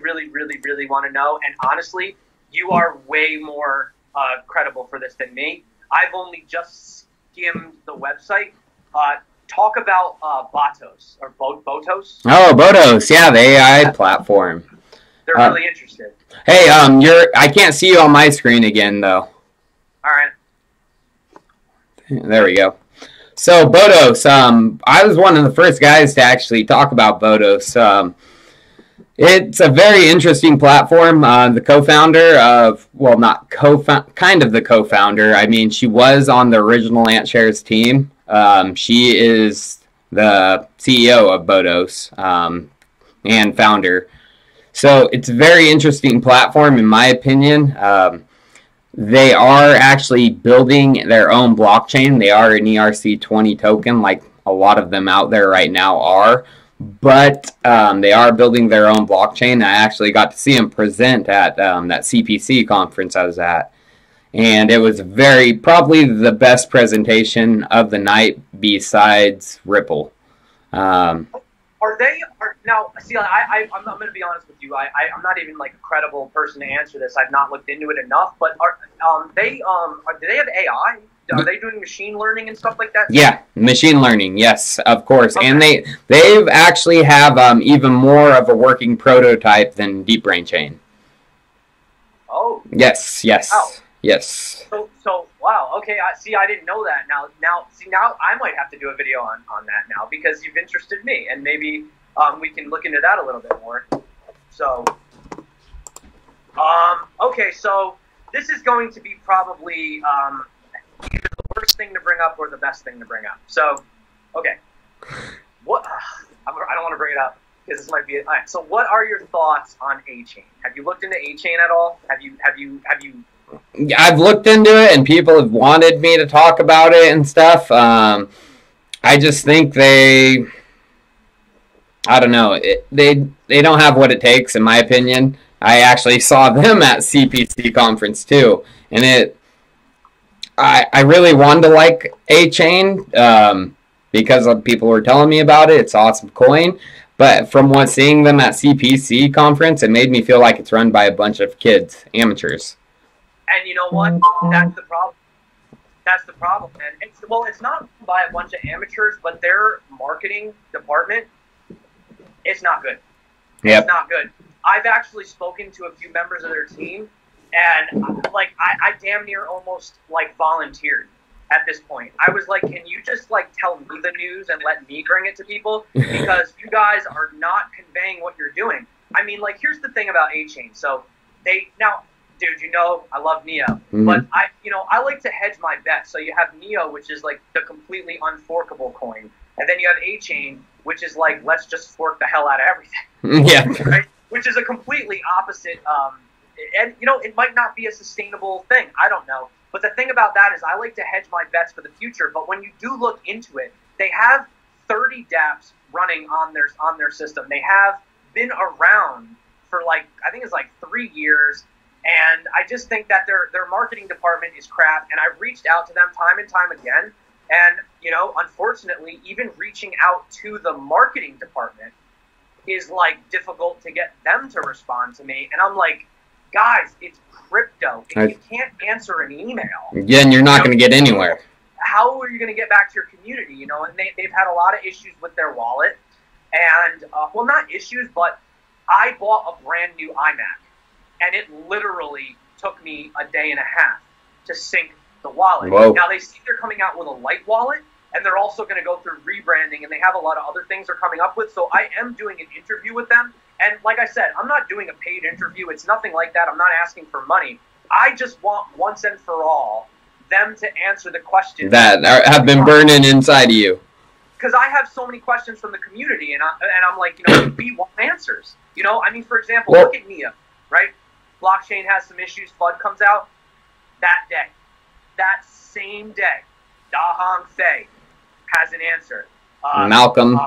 want to know. And honestly, you are way more credible for this than me. I've only just skimmed the website. Talk about Botos or Botos. Oh, Botos, yeah, the AI platform. They're really interested. Hey, I can't see you on my screen again though. All right. There we go. So Botos, I was one of the first guys to actually talk about Botos. It's a very interesting platform. The co-founder of, well, not kind of the co-founder. I mean, she was on the original AntShares team. She is the CEO of Botos and founder. So it's a very interesting platform, in my opinion. They are actually building their own blockchain. They are an ERC20 token, like a lot of them out there right now are. But they are building their own blockchain. I actually got to see them present at that CPC conference I was at. And it was probably the best presentation of the night besides Ripple. Now, see, I'm going to be honest with you. I'm not even like a credible person to answer this. I've not looked into it enough. But do they have AI? Are they doing machine learning and stuff like that? Yeah, machine learning. Yes, of course. Okay. And they've actually have even more of a working prototype than Deep Brain Chain. Oh. Yes. Wow. Yes. So wow. Okay. I didn't know that. Now I might have to do a video on that now because you've interested me, and maybe we can look into that a little bit more. So, okay. So this is going to be probably either the worst thing to bring up or the best thing to bring up. So, okay. What? I don't want to bring it up because this might be it. All right. So, what are your thoughts on Achain? Have you looked into Achain at all? Have you? I've looked into it, and people have wanted me to talk about it and stuff. I just think I don't know. They don't have what it takes, in my opinion. I actually saw them at CPC conference too, and I really wanted to like Achain because people were telling me about it. It's awesome coin. But from seeing them at CPC conference, it made me feel like it's run by a bunch of kids, amateurs. And you know what? That's the problem. That's the problem, man. It's not by a bunch of amateurs, but their marketing department is not good. Yep. It's not good. I've actually spoken to a few members of their team, and I damn near almost volunteered at this point. I was like, can you just tell me the news and let me bring it to people? Because you guys are not conveying what you're doing. I mean, here's the thing about Achain. So dude, I love NEO, but I like to hedge my bets. So you have NEO, which is the completely unforkable coin, and then you have Achain, which is let's just fork the hell out of everything. Yeah. Right? Which is a completely opposite. And it might not be a sustainable thing. I don't know. But the thing about that is, I like to hedge my bets for the future. But when you do look into it, they have 30 dApps running on their system. They have been around for I think it's 3 years. And I just think that their marketing department is crap. And I've reached out to them time and time again. And, unfortunately, even reaching out to the marketing department is difficult to get them to respond to me. And I'm like, guys, it's crypto. If you can't answer an email, yeah, and you're not going to get anywhere. How are you going to get back to your community? And they've had a lot of issues with their wallet. And, not issues, but I bought a brand new iMac. And it literally took me a day and a half to sync the wallet. Whoa. Now, they see they're coming out with a light wallet, and they're also going to go through rebranding, and they have a lot of other things they're coming up with. So I am doing an interview with them. And like I said, I'm not doing a paid interview. It's nothing like that. I'm not asking for money. I just want once and for all them to answer the questions that have been burning inside of you. because I have so many questions from the community, and I'm like, you know, we want answers. You know, I mean, for example, look at NEO, right? Blockchain has some issues. FUD comes out that day, that same day. Da Hong Fei has an answer. Malcolm.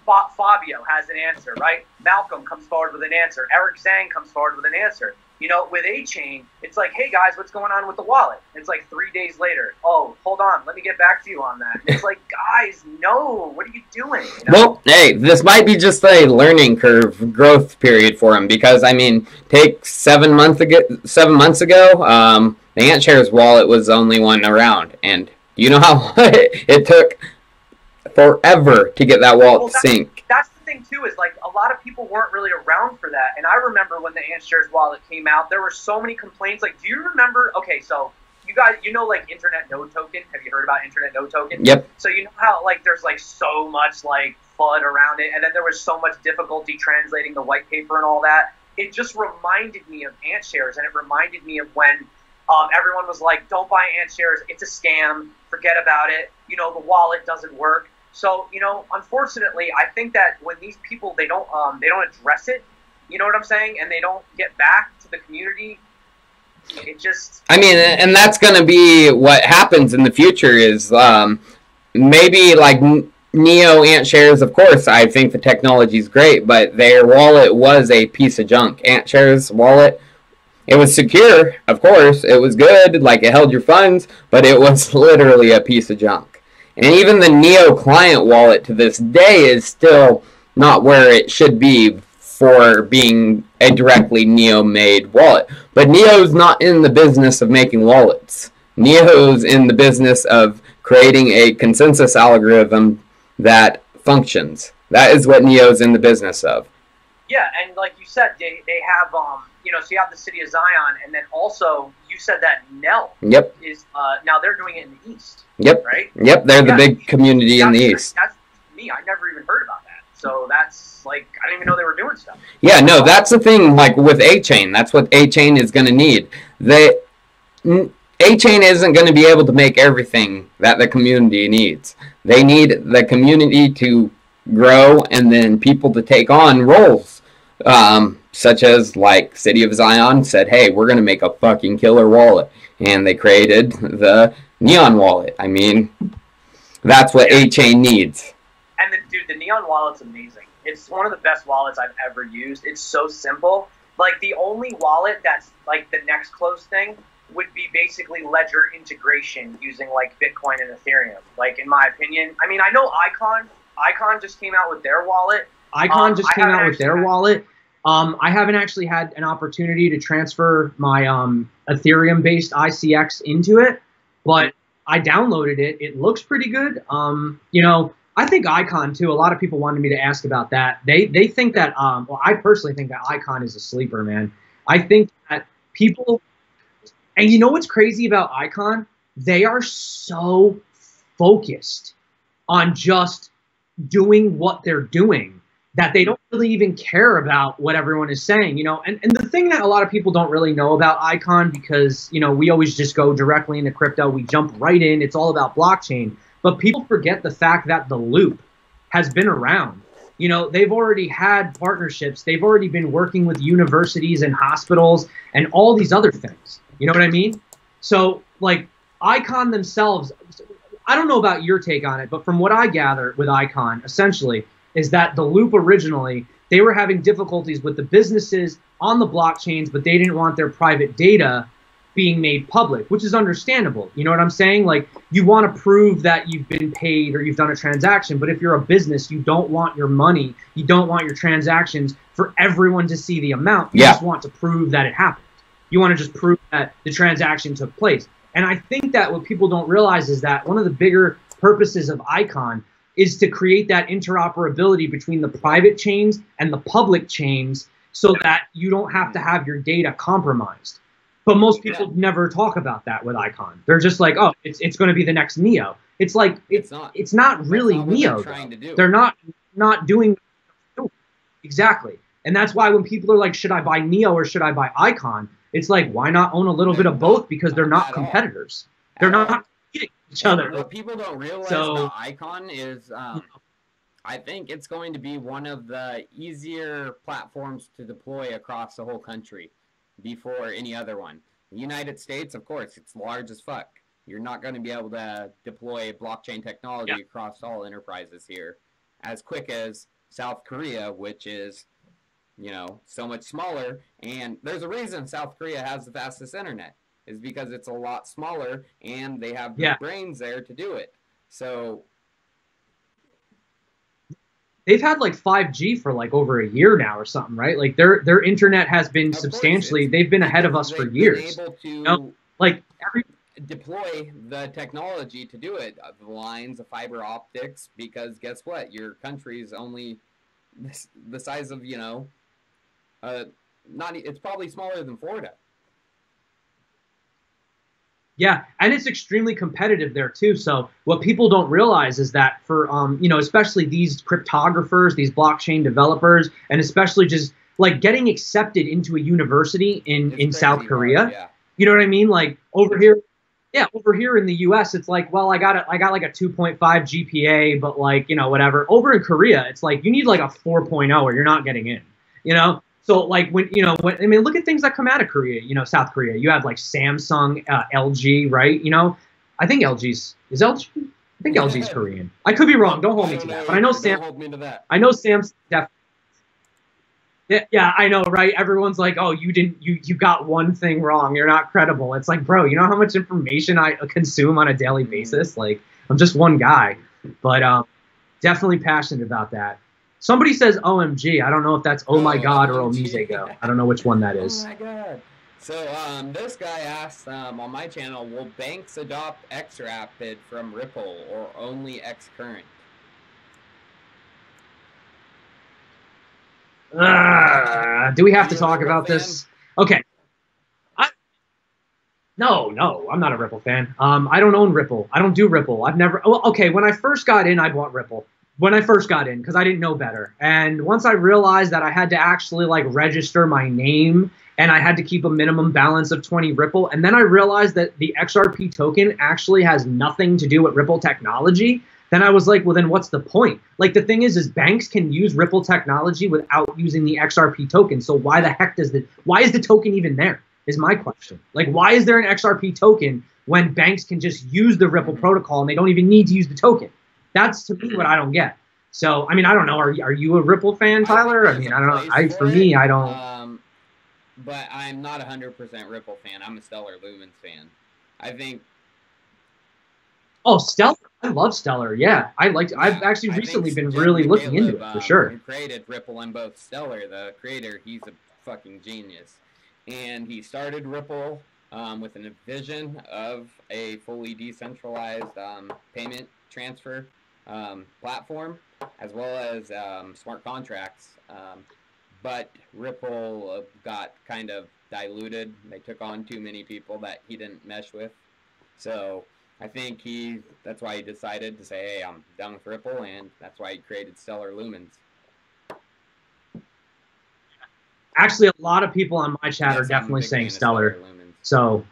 Fabio has an answer, right? Malcolm comes forward with an answer. Eric Zhang comes forward with an answer. You know, with Achain, it's like, hey guys, what's going on with the wallet? It's like 3 days later. Oh, hold on, let me get back to you on that. It's like, guys, no, what are you doing? You know? Well, hey, this might be just a learning curve, growth period for him, because I mean, take 7 months ago, the AntShares wallet was the only one around, and you know how it took forever to get that wallet to sync. That's the thing too, is like a lot of people weren't really around for that. And I remember when the AntShares wallet came out, there were so many complaints. Like, do you remember? Okay, so you guys, you know, like Internet Node Token. Have you heard about Internet Node Token? Yep. So you know how like there's like so much like FUD around it, and then there was so much difficulty translating the white paper and all that. It just reminded me of AntShares, and it reminded me of when everyone was like, "Don't buy AntShares. It's a scam. Forget about it. You know, the wallet doesn't work." So, you know, unfortunately, I think that when these people, they don't address it, you know what I'm saying, and they don't get back to the community, it just... I mean, and that's going to be what happens in the future is maybe like NEO AntShares, of course, I think the technology is great, but their wallet was a piece of junk. AntShares wallet, it was secure, of course, it was good, like it held your funds, but it was literally a piece of junk. And even the NEO client wallet to this day is still not where it should be for being a directly NEO-made wallet. But NEO's not in the business of making wallets. NEO's in the business of creating a consensus algorithm that functions. That is what NEO's in the business of. Yeah, and like you said, they have, you know, so you have the city of Zion, and then also you said that NEL is, now they're doing it in the East. Yep. Right? Yep, they're the big community in the East. That's me. I never even heard about that. So that's like, I didn't even know they were doing stuff. Yeah, no, that's the thing, like with Achain. That's what Achain is going to need. Achain isn't going to be able to make everything that the community needs. They need the community to grow and then people to take on roles. Such as, like, City of Zion said, hey, we're going to make a fucking killer wallet. And they created the Neon wallet. I mean, that's what Achain needs. And dude, the Neon wallet's amazing. It's one of the best wallets I've ever used. It's so simple. Like, the only wallet that's like the next close thing would be basically ledger integration using like Bitcoin and Ethereum. Like, in my opinion, I mean, I know Icon just came out with their wallet. Icon just came out with their wallet. I haven't actually had an opportunity to transfer my Ethereum-based ICX into it, but I downloaded it. It looks pretty good. You know, I think Icon too. A lot of people wanted me to ask about that. They think that well, I personally think that Icon is a sleeper, man. I think that people, and you know what's crazy about Icon? They are so focused on just doing what they're doing that they don't really even care about what everyone is saying, you know. And the thing that a lot of people don't really know about Icon, because, you know, we always just go directly into crypto, we jump right in, it's all about blockchain. But people forget the fact that the loop has been around. You know, they've already had partnerships, they've already been working with universities and hospitals and all these other things. You know what I mean? So, like, Icon themselves, I don't know about your take on it, but from what I gather with Icon, essentially, is that the loop originally, they were having difficulties with the businesses on the blockchains, but they didn't want their private data being made public, which is understandable. You know what I'm saying? Like, you want to prove that you've been paid or you've done a transaction, but if you're a business, you don't want your money, you don't want your transactions for everyone to see the amount. You just want to prove that it happened. You want to just prove that the transaction took place. And I think that what people don't realize is that one of the bigger purposes of Icon is to create that interoperability between the private chains and the public chains so that you don't have to have your data compromised. But most people never talk about that with Icon. They're just like, oh, it's going to be the next NEO. It's like, it's not really NEO. They're not doing exactly. And that's why when people are like, should I buy NEO or should I buy Icon? It's like, why not own a little bit of both? Because they're not competitors. They're not each other. What people don't realize about Achain is I think it's going to be one of the easier platforms to deploy across the whole country before any other one. The United States, of course, it's large as fuck. You're not going to be able to deploy blockchain technology across all enterprises here as quick as South Korea, which is, you know, so much smaller. And there's a reason South Korea has the fastest internet, is because it's a lot smaller and they have the brains there to do it. So they've had like 5G for like over a year now or something, right? Like their internet has been substantially, they've been ahead of us for years. Been able to, you know, like deploy the technology to do it, the lines, the fiber optics, because guess what? Your country's only the size of, you know, it's probably smaller than Florida. Yeah, and it's extremely competitive there too. So what people don't realize is that for you know, especially these cryptographers, these blockchain developers, and especially just like getting accepted into a university in South Korea, you know what I mean? Like over here, over here in the U.S., it's like, well, I got like a 2.5 GPA, but like, you know, whatever. Over in Korea, it's like you need like a 4.0 or you're not getting in, you know? So like when, you know, I mean, look at things that come out of Korea, you know, South Korea. You have like Samsung, LG, right? You know, I think LG's, is LG? I think LG's Korean. I could be wrong. Don't hold me to that. But I know Samsung definitely. Yeah, I know, right? Everyone's like, oh, you got one thing wrong. You're not credible. It's like, bro, you know how much information I consume on a daily basis? Like, I'm just one guy. But definitely passionate about that. Somebody says OMG. I don't know if that's oh my god or Omizego. I don't know which one that is. Oh my god. So this guy asked on my channel, will banks adopt XRapid from Ripple or only Xcurrent? Do we have to talk about this? Okay. No, I'm not a Ripple fan. I don't own Ripple. I don't do Ripple. I've never. Well, okay, when I first got in, I bought Ripple. When I first got in, because I didn't know better. And once I realized that I had to actually like register my name and I had to keep a minimum balance of 20 Ripple, and then I realized that the XRP token actually has nothing to do with Ripple technology, then I was like, well, then what's the point? Like the thing is banks can use Ripple technology without using the XRP token. So why the heck why is the token even there is my question. Like, why is there an XRP token when banks can just use the Ripple protocol and they don't even need to use the token? That's to me what I don't get. So, I mean, I don't know. Are you a Ripple fan, Tyler? I mean, I don't know. For me, I don't. But I'm not 100% Ripple fan. I'm a Stellar Lumens fan. I think. Oh, Stellar. I love Stellar. Yeah, I've actually recently been really looking into it for sure. Who created Ripple and both Stellar, the creator, he's a fucking genius, and he started Ripple with a vision of a fully decentralized payment transfer platform, as well as smart contracts. But Ripple got kind of diluted. They took on too many people that he didn't mesh with. So I think that's why he decided to say, hey, I'm done with Ripple, and that's why he created Stellar Lumens. Actually, a lot of people on my chat are definitely saying Stellar. So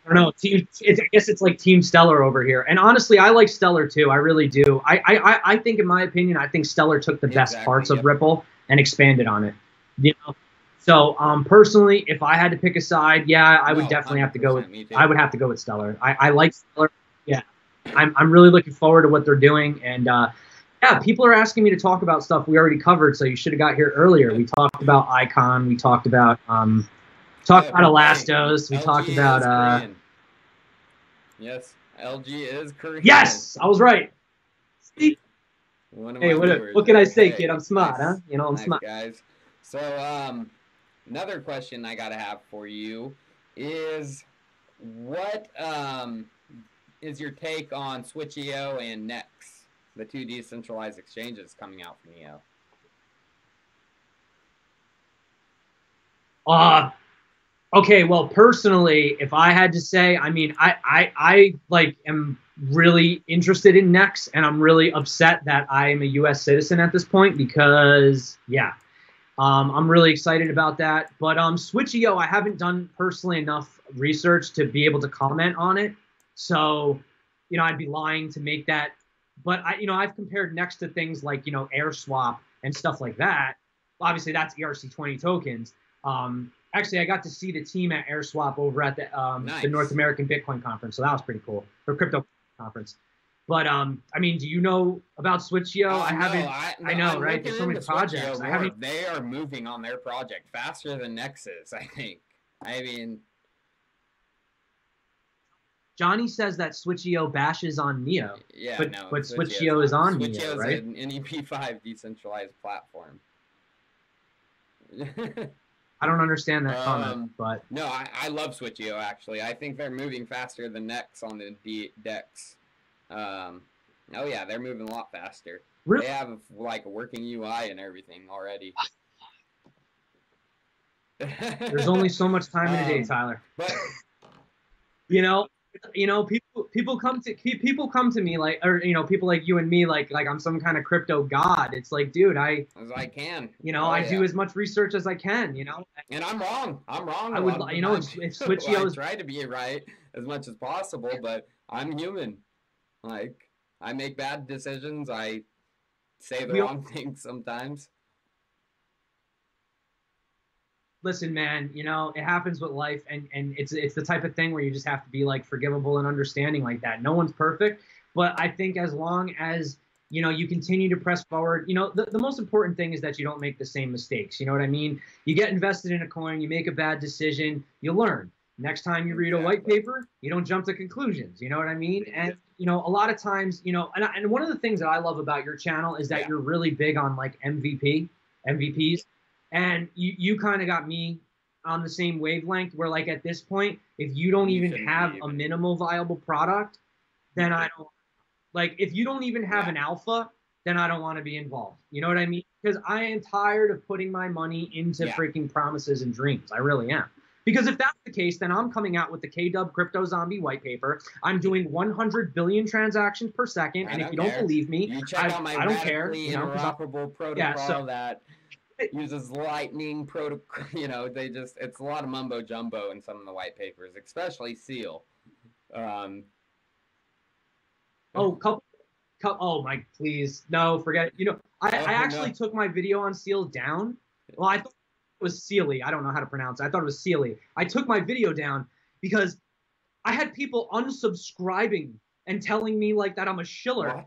I don't know. I guess it's like Team Stellar over here. And honestly, I like Stellar too. I really do. I think, in my opinion, I think Stellar took the best parts of Ripple and expanded on it. You know. So personally, if I had to pick a side, I would definitely have to go with. I would have to go with Stellar. I like Stellar. Yeah, I'm really looking forward to what they're doing. And yeah, people are asking me to talk about stuff we already covered. So you should have got here earlier. We talked about Achain. We talked about Elastos. We talked about yes, LG is Korean. Yes, I was right. See? Hey, what can I say, kid? I'm smart, huh? You know, I'm smart. Guys. So another question I gotta have for you is, what is your take on Switch.io and Nex, the two decentralized exchanges coming out from EO? Okay, well, personally, if I had to say, I mean, I like am really interested in Nex, and I'm really upset that I am a U.S. citizen at this point because, yeah, I'm really excited about that. But Switch.io, I haven't done personally enough research to be able to comment on it. So I'd be lying to make that. But I've compared next to things like, AirSwap and stuff like that. Obviously, that's ERC20 tokens. Actually, I got to see the team at AirSwap over at the North American Bitcoin Conference, so that was pretty cool, or crypto conference. But I mean, do you know about Switch.io? I haven't. I know, right? There's so many projects. I haven't. They are moving on their project faster than Nexus, I think. I mean, Johnny says that Switch.io bashes on NEO. Yeah, but Switch.io is on NEO, right? Switch.io is an NEP5 decentralized platform. I don't understand that comment, but no, I love Switch.io actually. I think they're moving faster than Nex on the DEX. Oh yeah, they're moving a lot faster. Really? They have like a working UI and everything already. There's only so much time in a day, Tyler. But people come to me like, or people like you and me like I'm some kind of crypto god. It's like, dude, I can. I do as much research as I can. And I'm wrong. I would, if Switch.io is try to be right as much as possible, but I'm human. Like, I make bad decisions. I say the wrong things sometimes. Listen, man, it happens with life, and it's the type of thing where you just have to be like forgivable and understanding like that. No one's perfect, but I think as long as you continue to press forward, the most important thing is that you don't make the same mistakes. You know what I mean? You get invested in a coin, you make a bad decision, you learn. Next time you read a white paper, you don't jump to conclusions. You know what I mean? And a lot of times, and one of the things that I love about your channel is that you're really big on like MVPs. And you kind of got me on the same wavelength where, like, at this point, if you don't even have a minimal viable product, then I don't, like, if you don't even have an alpha, then I don't want to be involved. You know what I mean? Because I am tired of putting my money into freaking promises and dreams. I really am. Because if that's the case, then I'm coming out with the KW Crypto Zombie white paper. I'm doing 100 billion transactions per second. And if you don't believe me, I don't care. Interoperable protocol that uses Lightning protocol. It's a lot of mumbo jumbo in some of the white papers, especially Seal. Oh, Mike, please. No, forget it. I actually took my video on Seal down. Well, I thought it was Sealy. I don't know how to pronounce it. I thought it was Sealy. I took my video down because I had people unsubscribing and telling me like that I'm a shiller.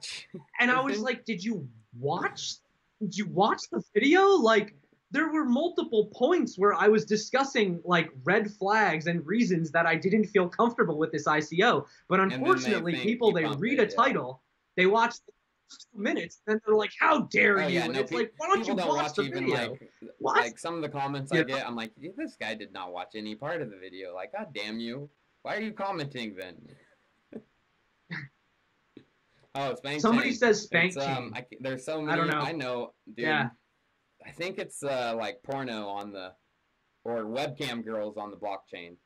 And I was like, did you watch the video? Like, there were multiple points where I was discussing like red flags and reasons that I didn't feel comfortable with this ICO. But unfortunately, they read a title, they watch 2 minutes, and they're like, "How dare you?" And it's like, why don't you watch the video? Like some of the comments I get, I'm like, this guy did not watch any part of the video. Like, God damn you! Why are you commenting then? Oh, Spank Somebody Chain. Says Spank Chain. There's so many. I don't know. I know, dude. Yeah. I think it's like porno on or webcam girls on the blockchain.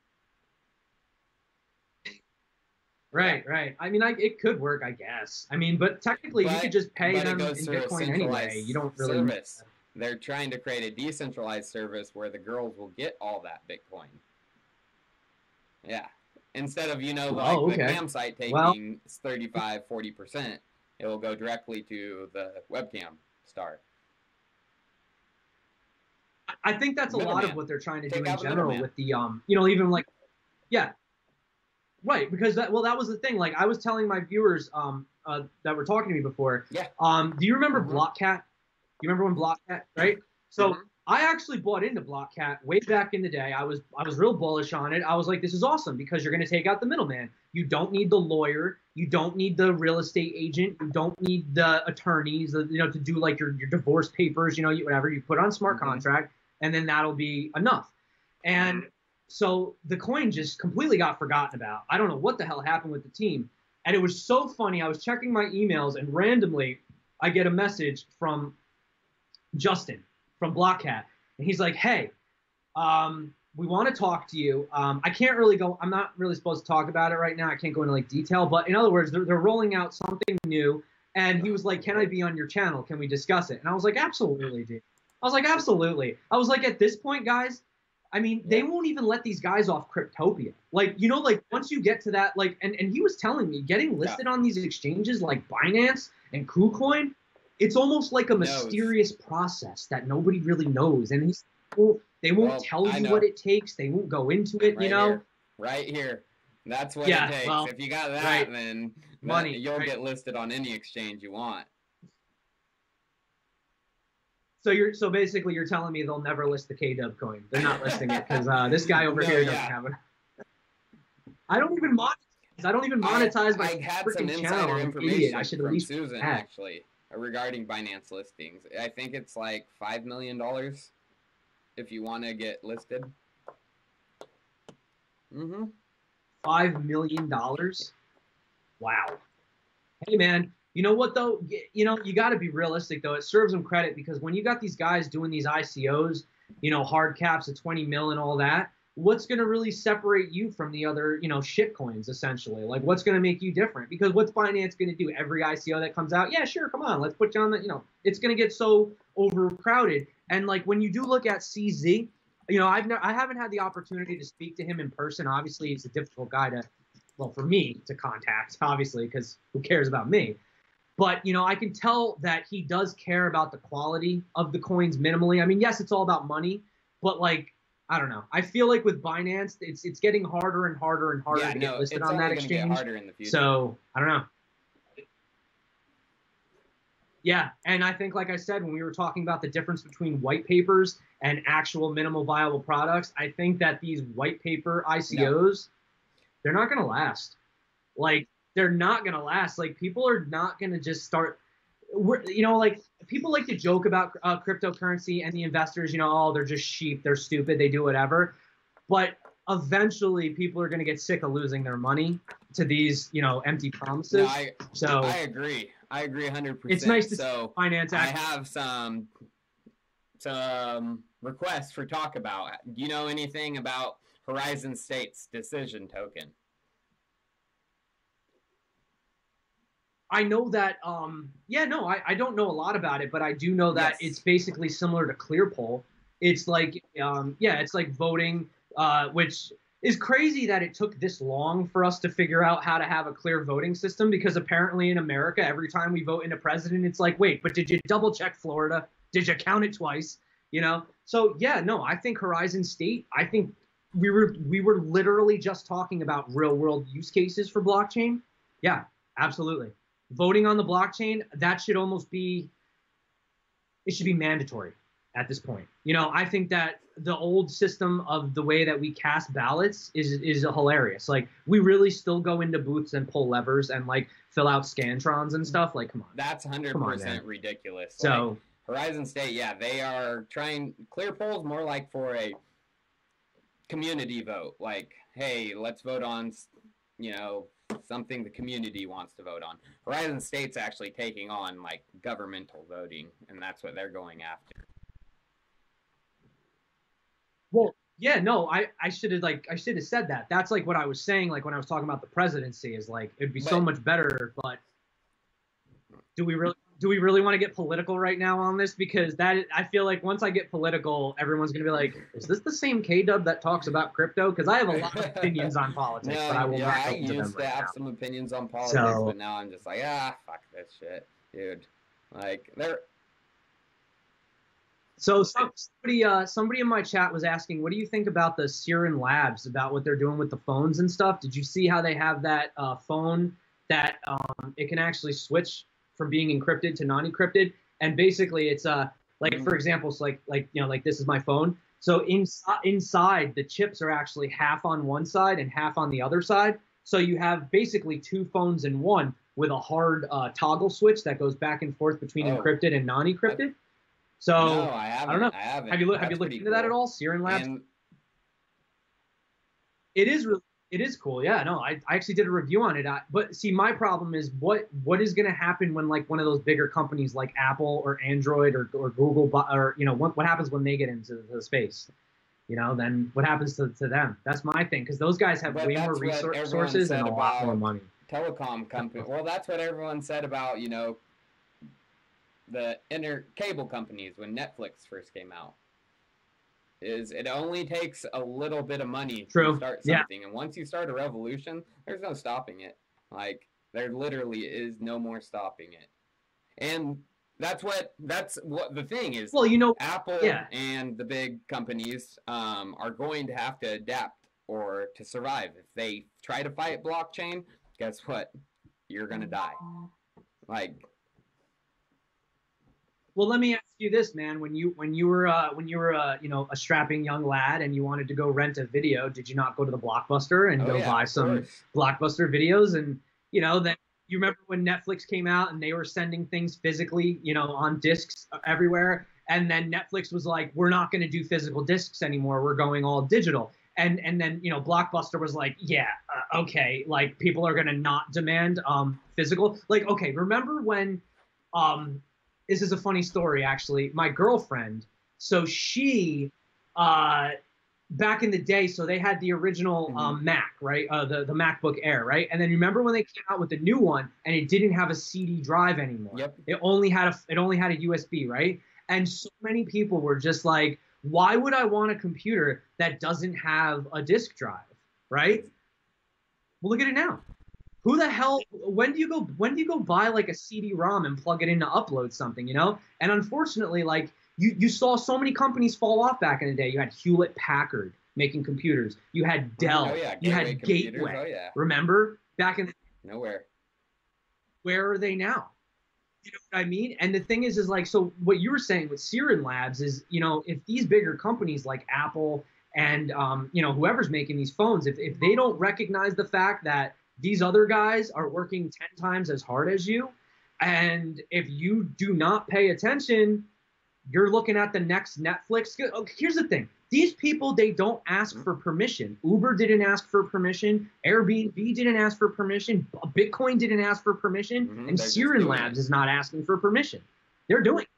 Right. I mean, it could work, I guess. I mean, but technically, you could just pay them in Bitcoin anyway. You don't really. Service. They're trying to create a decentralized service where the girls will get all that Bitcoin. Yeah. Instead of, the campsite taking 35-40%, it will go directly to the webcam star. I think that's a lot of what they're trying to do in general with the, even like, yeah. Right, because that was the thing. Like, I was telling my viewers that were talking to me before. Yeah. Do you remember Blockcat? You remember when Blockcat, right? So I actually bought into Blockcat way back in the day. I was real bullish on it. I was like, this is awesome because you're going to take out the middleman. You don't need the lawyer. You don't need the real estate agent. You don't need the attorneys, to do like your divorce papers, whatever. You put on smart contract, and then that'll be enough. And so the coin just completely got forgotten about. I don't know what the hell happened with the team. And it was so funny. I was checking my emails, and randomly I get a message from Justin from Blockcat. And he's like, hey, we want to talk to you. I can't really go. I'm not really supposed to talk about it right now. I can't go into like detail. But in other words, they're rolling out something new. And he was like, can I be on your channel? Can we discuss it? And I was like, absolutely, dude. I was like, absolutely. I was like, at this point, guys, I mean, they won't even let these guys off Cryptopia. Like, you know, like once you get to that, like, and he was telling me getting listed on these exchanges like Binance and KuCoin, it's almost like a mysterious process that nobody really knows. And they won't tell you what it takes. They won't go into it, you know? Right here. That's what it takes. Well, if you got that, then money, you'll get listed on any exchange you want. So basically you're telling me they'll never list the KW coin. They're not listing it because this guy over here doesn't have it. I don't even monetize my freaking channel. I'm an idiot. I should at least Susan actually regarding Binance listings. I think it's like $5 million if you want to get listed. $5 million. Wow. Hey man. You know what, though? You know, you got to be realistic, though. It serves them credit because when you got these guys doing these ICOs, you know, hard caps of 20 mil and all that, what's going to really separate you from the other, you know, shit coins, essentially? Like, what's going to make you different? Because what's Binance going to do? Every ICO that comes out, yeah, sure, come on, let's put you on the, you know, it's going to get so overcrowded. And, like, when you do look at CZ, you know, I haven't had the opportunity to speak to him in person. Obviously, he's a difficult guy to, well, for me to contact, obviously, because who cares about me? But, you know, I can tell that he does care about the quality of the coins minimally. I mean, yes, it's all about money, but, like, I don't know. I feel like with Binance, it's getting harder and harder and harder to get listed on that exchange. Get harder in the future. So, I don't know. Yeah, and I think, like I said, when we were talking about the difference between white papers and actual minimal viable products, I think that these white paper ICOs, they're not going to last. Like, they're not going to last. Like, people are not going to just start, you know, like, people like to joke about cryptocurrency and the investors, you know, oh, they're just sheep, they're stupid, they do whatever. But eventually people are going to get sick of losing their money to these, you know, empty promises. No, I agree. I agree 100%. It's nice to see finance act. I have some requests for talk about. Do you know anything about Horizon State's decision token? I know that, I don't know a lot about it, but I do know that it's basically similar to ClearPoll. It's like, it's like voting, which is crazy that it took this long for us to figure out how to have a clear voting system, because apparently in America, every time we vote in a president, it's like, wait, but did you double check Florida? Did you count it twice? You know? So yeah, no, I think Horizon State, I think we were literally just talking about real world use cases for blockchain. Yeah, absolutely. Voting on the blockchain, that should almost be, it should be mandatory at this point. You know, I think that the old system of the way that we cast ballots is hilarious. Like, we really still go into booths and pull levers and, like, fill out Scantrons and stuff. Like, come on. That's 100% ridiculous. So, like, Horizon State, yeah, they are trying, ClearPoll's more like for a community vote. Like, hey, let's vote on, you know, something the community wants to vote on. Horizon State's actually taking on, like, governmental voting, and that's what they're going after. Well, yeah, no, I should have said that. That's like what I was saying, like when I was talking about the presidency, is like it'd be so much better, but do we really want to get political right now on this? Because that, I feel like once I get political, everyone's going to be like, is this the same KW that talks about crypto? Because I have a lot of opinions on politics, but I will not go into them right now. I used to have some opinions on politics, but now I'm just like, fuck this shit, dude. Like, they're... So somebody in my chat was asking, what do you think about the Siren Labs, about what they're doing with the phones and stuff? Did you see how they have that phone that it can actually switch from being encrypted to non-encrypted? And basically it's like, for example, it's like you know, like this is my phone. So inside the chips are actually half on one side and half on the other side. So you have basically two phones in one with a hard toggle switch that goes back and forth between encrypted and non-encrypted. So no, I don't know. Have you looked into that at all, Siren Labs? It is cool. Yeah, no, I actually did a review on it. But see, my problem is what is going to happen when, like, one of those bigger companies like Apple or Android or Google, or, you know, what happens when they get into the space? You know, then what happens to them? That's my thing, because those guys have way more resources and a lot more money. Telecom company. Well, that's what everyone said about, you know, the cable companies when Netflix first came out. is it only takes a little bit of money True. to start Yeah. something. And once you start a revolution, there's no stopping it. Like, there literally is no more stopping it. And that's what the thing is. Well, you know, Apple yeah. and the big companies are going to have to adapt or to survive. If they try to fight blockchain, guess what? You're going to die. Like, well, let me ask you this, man. When you were you know, a strapping young lad and you wanted to go rent a video, did you not go to the Blockbuster and go buy some Blockbuster videos? And you know, then you remember when Netflix came out and they were sending things physically, you know, on discs everywhere, and then Netflix was like, we're not going to do physical discs anymore. We're going all digital. And then, you know, Blockbuster was like, yeah, okay, like people are going to not demand physical. Like, okay, remember when this is a funny story, actually. My girlfriend, so she, back in the day, so they had the original Mac, right? The MacBook Air, right? And then remember when they came out with the new one and it didn't have a CD drive anymore? Yep. It only had a USB, right? And so many people were just like, why would I want a computer that doesn't have a disk drive, right? Well, look at it now. Who the hell? When do you go buy like a CD-ROM and plug it in to upload something, you know? And unfortunately, like you saw so many companies fall off back in the day. You had Hewlett-Packard making computers. You had Dell. Oh, yeah. You had Gateway. Oh, yeah. Remember back in the nowhere. Where are they now? You know what I mean? And the thing is like, so what you were saying with Siren Labs is, you know, if these bigger companies like Apple and, you know, whoever's making these phones, if they don't recognize the fact that these other guys are working 10 times as hard as you, and if you do not pay attention, you're looking at the next Netflix. Here's the thing. These people, they don't ask for permission. Uber didn't ask for permission. Airbnb didn't ask for permission. Bitcoin didn't ask for permission. And Siren Labs is not asking for permission. They're doing it.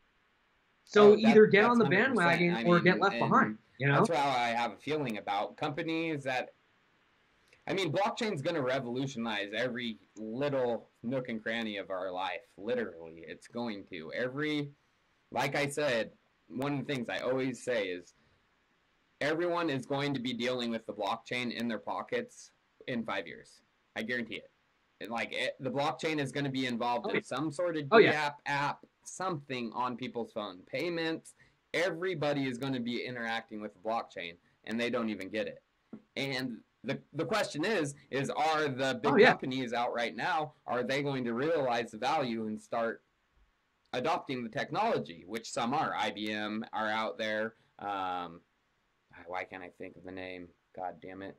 So either get on the bandwagon or get left behind. You know? That's how I have a feeling about companies that, I mean, blockchain's going to revolutionize every little nook and cranny of our life. Literally, it's going to. Like I said, one of the things I always say is everyone is going to be dealing with the blockchain in their pockets in 5 years. I guarantee it. The blockchain is going to be involved in some sort of app, something on people's phone. Payments, everybody is going to be interacting with the blockchain, and they don't even get it. And the question is are the big companies out right now, are they going to realize the value and start adopting the technology, which some are. IBM are out there. Why can't I think of the name? God damn it.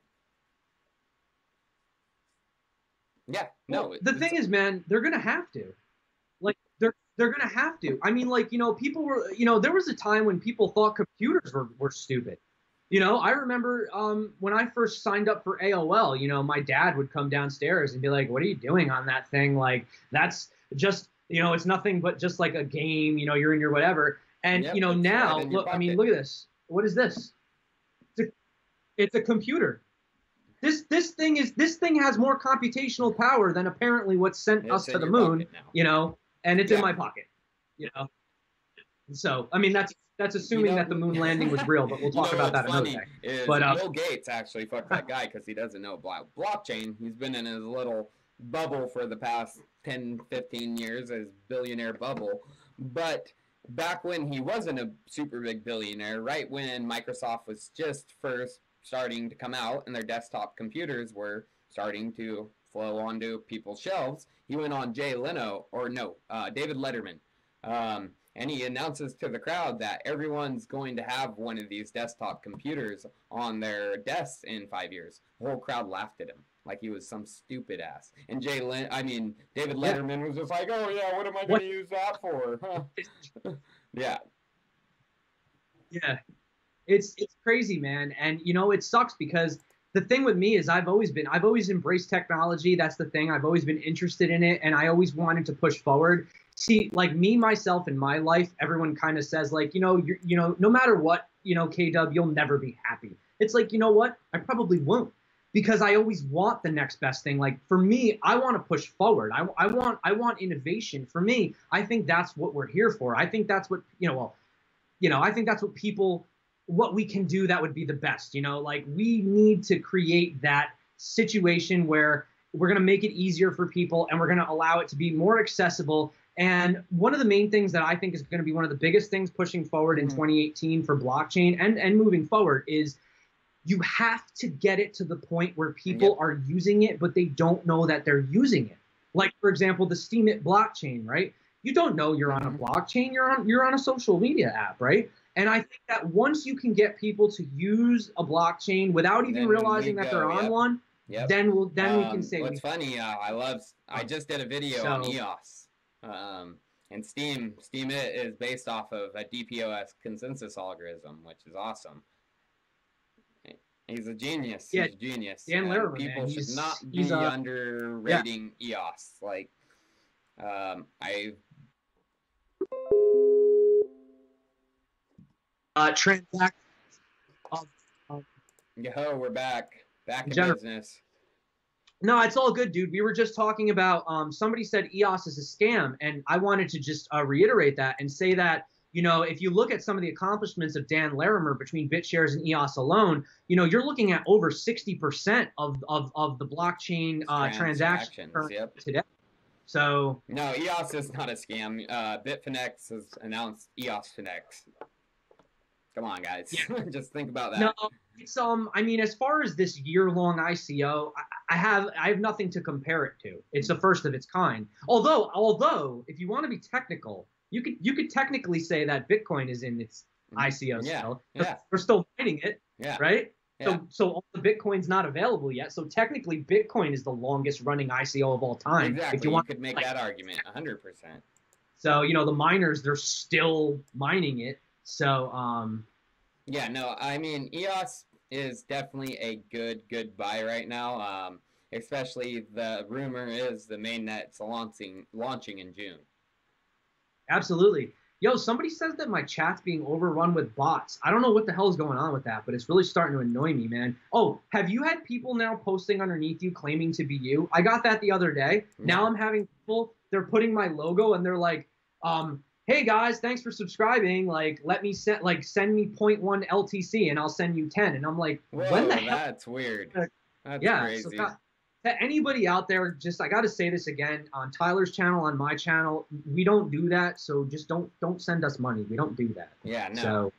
Yeah, no. Well, the thing is, man, they're going to have to. Like, they're going to have to. I mean, like, you know, people were, you know, there was a time when people thought computers were stupid. You know, I remember when I first signed up for AOL, you know, my dad would come downstairs and be like, what are you doing on that thing? Like, that's just, you know, it's nothing but just like a game, you know, you're in your whatever. And, you know, now, look, I mean, look at this. What is this? It's a computer. This thing has more computational power than apparently what sent us to the moon, you know, and it's in my pocket, you know. So, I mean, that's assuming that the moon landing was real, but we'll talk about that another day. But Bill Gates actually fucked that guy because he doesn't know blockchain. He's been in his little bubble for the past 10, 15 years, his billionaire bubble. But back when he wasn't a super big billionaire, right when Microsoft was just first starting to come out and their desktop computers were starting to flow onto people's shelves, he went on David Letterman. And he announces to the crowd that everyone's going to have one of these desktop computers on their desks in 5 years. The whole crowd laughed at him like he was some stupid ass. And David Letterman was just like, oh yeah, what am I going to use that for? Yeah. Yeah. It's crazy, man. And you know, it sucks because the thing with me is I've always embraced technology. That's the thing. I've always been interested in it, and I always wanted to push forward. See, like me, myself, in my life, everyone kind of says like, you know, no matter what, you know, K-Dub, you'll never be happy. It's like, you know what? I probably won't, because I always want the next best thing. Like for me, I want to push forward. I want innovation. For me, I think that's what we're here for. I think that's what, I think that's what people what we can do that would be the best. You know, like we need to create that situation where we're going to make it easier for people and we're going to allow it to be more accessible. And one of the main things that I think is going to be one of the biggest things pushing forward in 2018 for blockchain and moving forward is you have to get it to the point where people are using it, but they don't know that they're using it. Like, for example, the Steemit blockchain, right? You don't know you're on a blockchain, you're on a social media app, right? And I think that once you can get people to use a blockchain without even realizing that they're on one, then we can say. What's funny? I just did a video on EOS, and Steemit is based off of a DPoS consensus algorithm, which is awesome. He's a genius. Yeah, he's a genius. Dan Larimer, people man. should not be underrating EOS. Like, transactions. Yo, we're back in business. No, it's all good, dude. We were just talking about somebody said EOS is a scam, and I wanted to just reiterate that and say that, you know, if you look at some of the accomplishments of Dan Larimer between BitShares and EOS alone, you know, you're looking at over 60% of the blockchain transactions today. So no, EOS is not a scam. Bitfinex has announced EOS Finex. Come on, guys. Just think about that. No, it's I mean, as far as this year-long ICO, I have nothing to compare it to. It's the first of its kind. Although, if you want to be technical, you could technically say that Bitcoin is in its ICO still. We're still mining it, right? So all the Bitcoin's not available yet. So technically, Bitcoin is the longest-running ICO of all time. Exactly. If you could make that argument 100%. So, you know, the miners, they're still mining it. So, yeah, no, I mean, EOS is definitely a good buy right now. Especially the rumor is the mainnet's launching in June. Absolutely. Yo, somebody says that my chat's being overrun with bots. I don't know what the hell is going on with that, but it's really starting to annoy me, man. Oh, have you had people now posting underneath you claiming to be you? I got that the other day. Now I'm having people, they're putting my logo and they're like, hey guys, thanks for subscribing. Like, send me 0.1 LTC and I'll send you 10. And I'm like, whoa, when the hell? That's weird. That's crazy. So to anybody out there, just I got to say this again on Tyler's channel, on my channel, we don't do that. So just don't send us money. We don't do that. Yeah, no.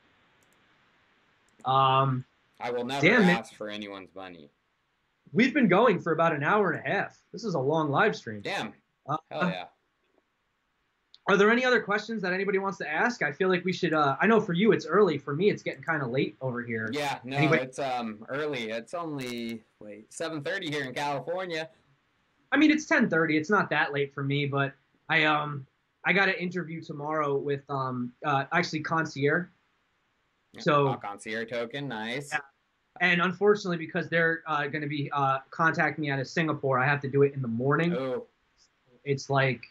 So, I will never ask for anyone's money. We've been going for about an hour and a half. This is a long live stream. Damn. Hell yeah. Are there any other questions that anybody wants to ask? I feel like we should. I know for you it's early. For me, it's getting kind of late over here. Yeah, no, it's early. It's only 7:30 here in California. I mean, it's 10:30. It's not that late for me, but I got an interview tomorrow with actually Concierge. So Concierge token, nice. Yeah. And unfortunately, because they're going to be contacting me out of Singapore, I have to do it in the morning. Oh, it's like.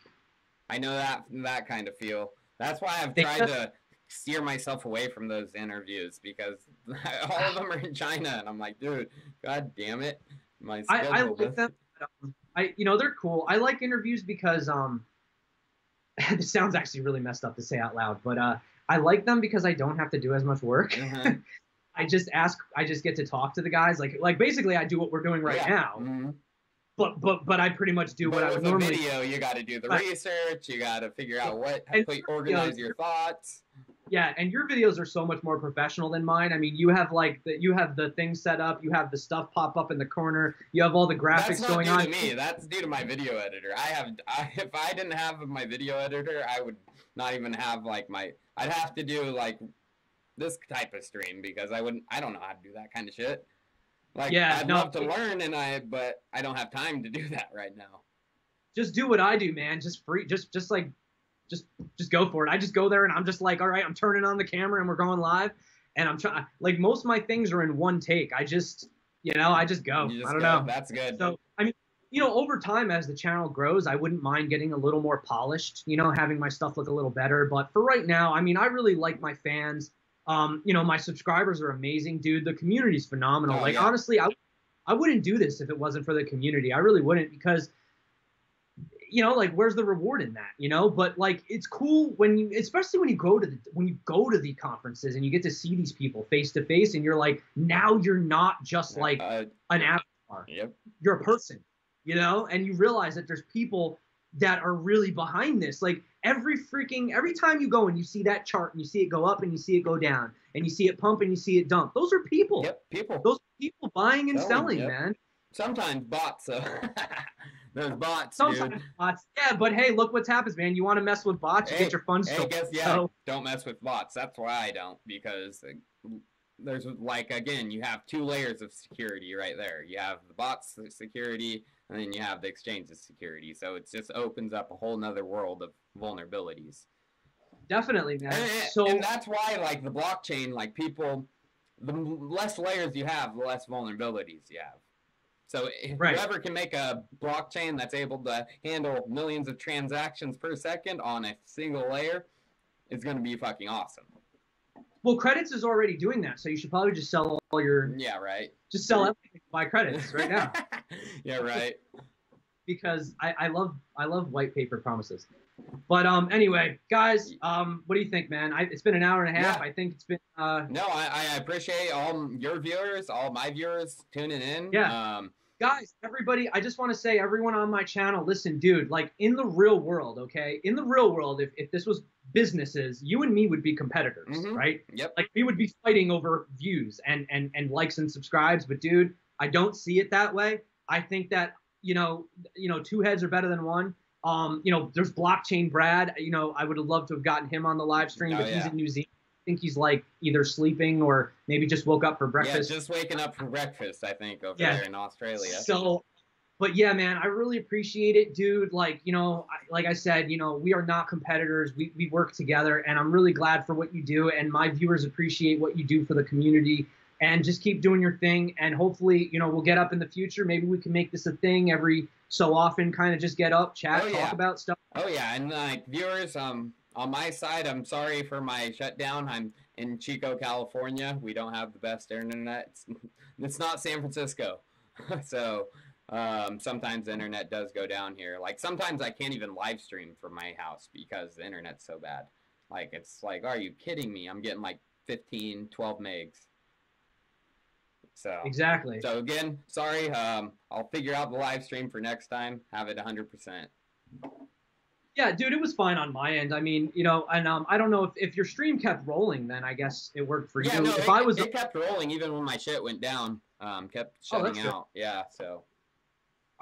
I know that kind of feel. That's why I've tried to steer myself away from those interviews because all of them are in China, and I'm like, dude, god damn it, my schedule. I like them. You know, they're cool. I like interviews because this sounds actually really messed up to say out loud, but I like them because I don't have to do as much work. I just get to talk to the guys. Like basically, I do what we're doing right now. But I pretty much do what I would normally. Video, you got to do the research. You got to figure out organize your thoughts. Yeah, and your videos are so much more professional than mine. I mean, you have the thing set up. You have the stuff pop up in the corner. You have all the graphics going on. That's not due to me. That's due to my video editor. If I didn't have my video editor, I would not even have I'd have to do this type of stream because I don't know how to do that kind of shit. I'd love to learn, but I don't have time to do that right now. Just do what I do, man. Just go for it. I just go there and I'm just like, all right, I'm turning on the camera and we're going live, and I'm trying. Like most of my things are in one take. I just go. I don't know. That's good. So I mean, over time as the channel grows, I wouldn't mind getting a little more polished. Having my stuff look a little better. But for right now, I mean, I really like my fans. My subscribers are amazing, dude. The community's phenomenal. Honestly, I wouldn't do this if it wasn't for the community. I really wouldn't, because you know, like, where's the reward in that, you know? But like, it's cool when you, especially when you go to the conferences and you get to see these people face to face, and you're like, now you're not just like an avatar. Yep. You're a person, you know, and you realize that there's people that are really behind this. Like every time you go and you see that chart and you see it go up and you see it go down and you see it pump and you see it dump, those are people. Yep, people. Those are people buying and selling, yep. man. Sometimes bots, so there's bots, Sometimes dude. bots. Yeah, but hey, look what's happened, man. You want to mess with bots, you get your funds stolen. So, don't mess with bots. That's why I don't, because there's, like, again, you have 2 layers of security right there. You have the bots security, and then you have the exchange's security. So it just opens up a whole nother world of vulnerabilities. Definitely, man. And that's why, like, the blockchain, like, people, the less layers you have, the less vulnerabilities you have. So whoever can make a blockchain that's able to handle millions of transactions per second on a single layer is going to be fucking awesome. Well, Credits is already doing that, so you should probably just sell all your... Yeah, right. Just sell everything by Credits right now. Yeah, right. Because I love white paper promises. But anyway, guys, what do you think, man? It's been an hour and a half. Yeah. I think it's been... No, I appreciate all your viewers, all my viewers tuning in. Yeah. Guys, everybody, I just want to say, everyone on my channel, listen, dude, like, in the real world, okay? In the real world, if this was businesses, you and me would be competitors, right? Yep. Like, we would be fighting over views and likes and subscribes. But, dude, I don't see it that way. I think that, you know, 2 heads are better than 1. You know, there's Blockchain Brad. You know, I would have loved to have gotten him on the live stream, but he's in New Zealand. I think he's like either sleeping or maybe just woke up for breakfast. Yeah, just waking up for breakfast, I think, over there in Australia. So, but yeah, man, I really appreciate it, dude. Like, you know, like I said, you know, we are not competitors. We work together, and I'm really glad for what you do. And my viewers appreciate what you do for the community. And just keep doing your thing. And hopefully, you know, we'll get up in the future. Maybe we can make this a thing every so often, kind of just get up, chat, talk about stuff. Oh, yeah. And like viewers, on my side, I'm sorry for my shutdown. I'm in Chico, California. We don't have the best internet. It's not San Francisco. So sometimes the internet does go down here. Like sometimes I can't even live stream from my house because the internet's so bad. Like it's like, are you kidding me? I'm getting like 15, 12 megs. So exactly. So again, sorry. I'll figure out the live stream for next time. Have it 100%. Yeah, dude, it was fine on my end. I mean, you know, and I don't know if your stream kept rolling, then I guess it worked for you. Yeah, no, if it kept rolling even when my shit went down. Kept shutting out. Good. Yeah, so.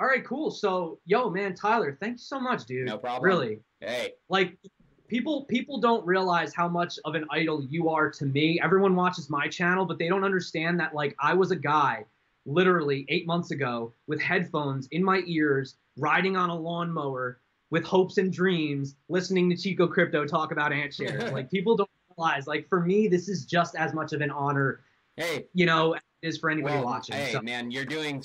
All right, cool. So, yo, man, Tyler, thank you so much, dude. No problem. Really. Hey. Like, people don't realize how much of an idol you are to me. Everyone watches my channel, but they don't understand that, like, I was a guy literally 8 months ago with headphones in my ears, riding on a lawnmower, with hopes and dreams, listening to Chico Crypto talk about ant shares. Like, people don't realize, like, for me, this is just as much of an honor, hey, you know, as it is for anybody watching. Hey, so. Man, you're doing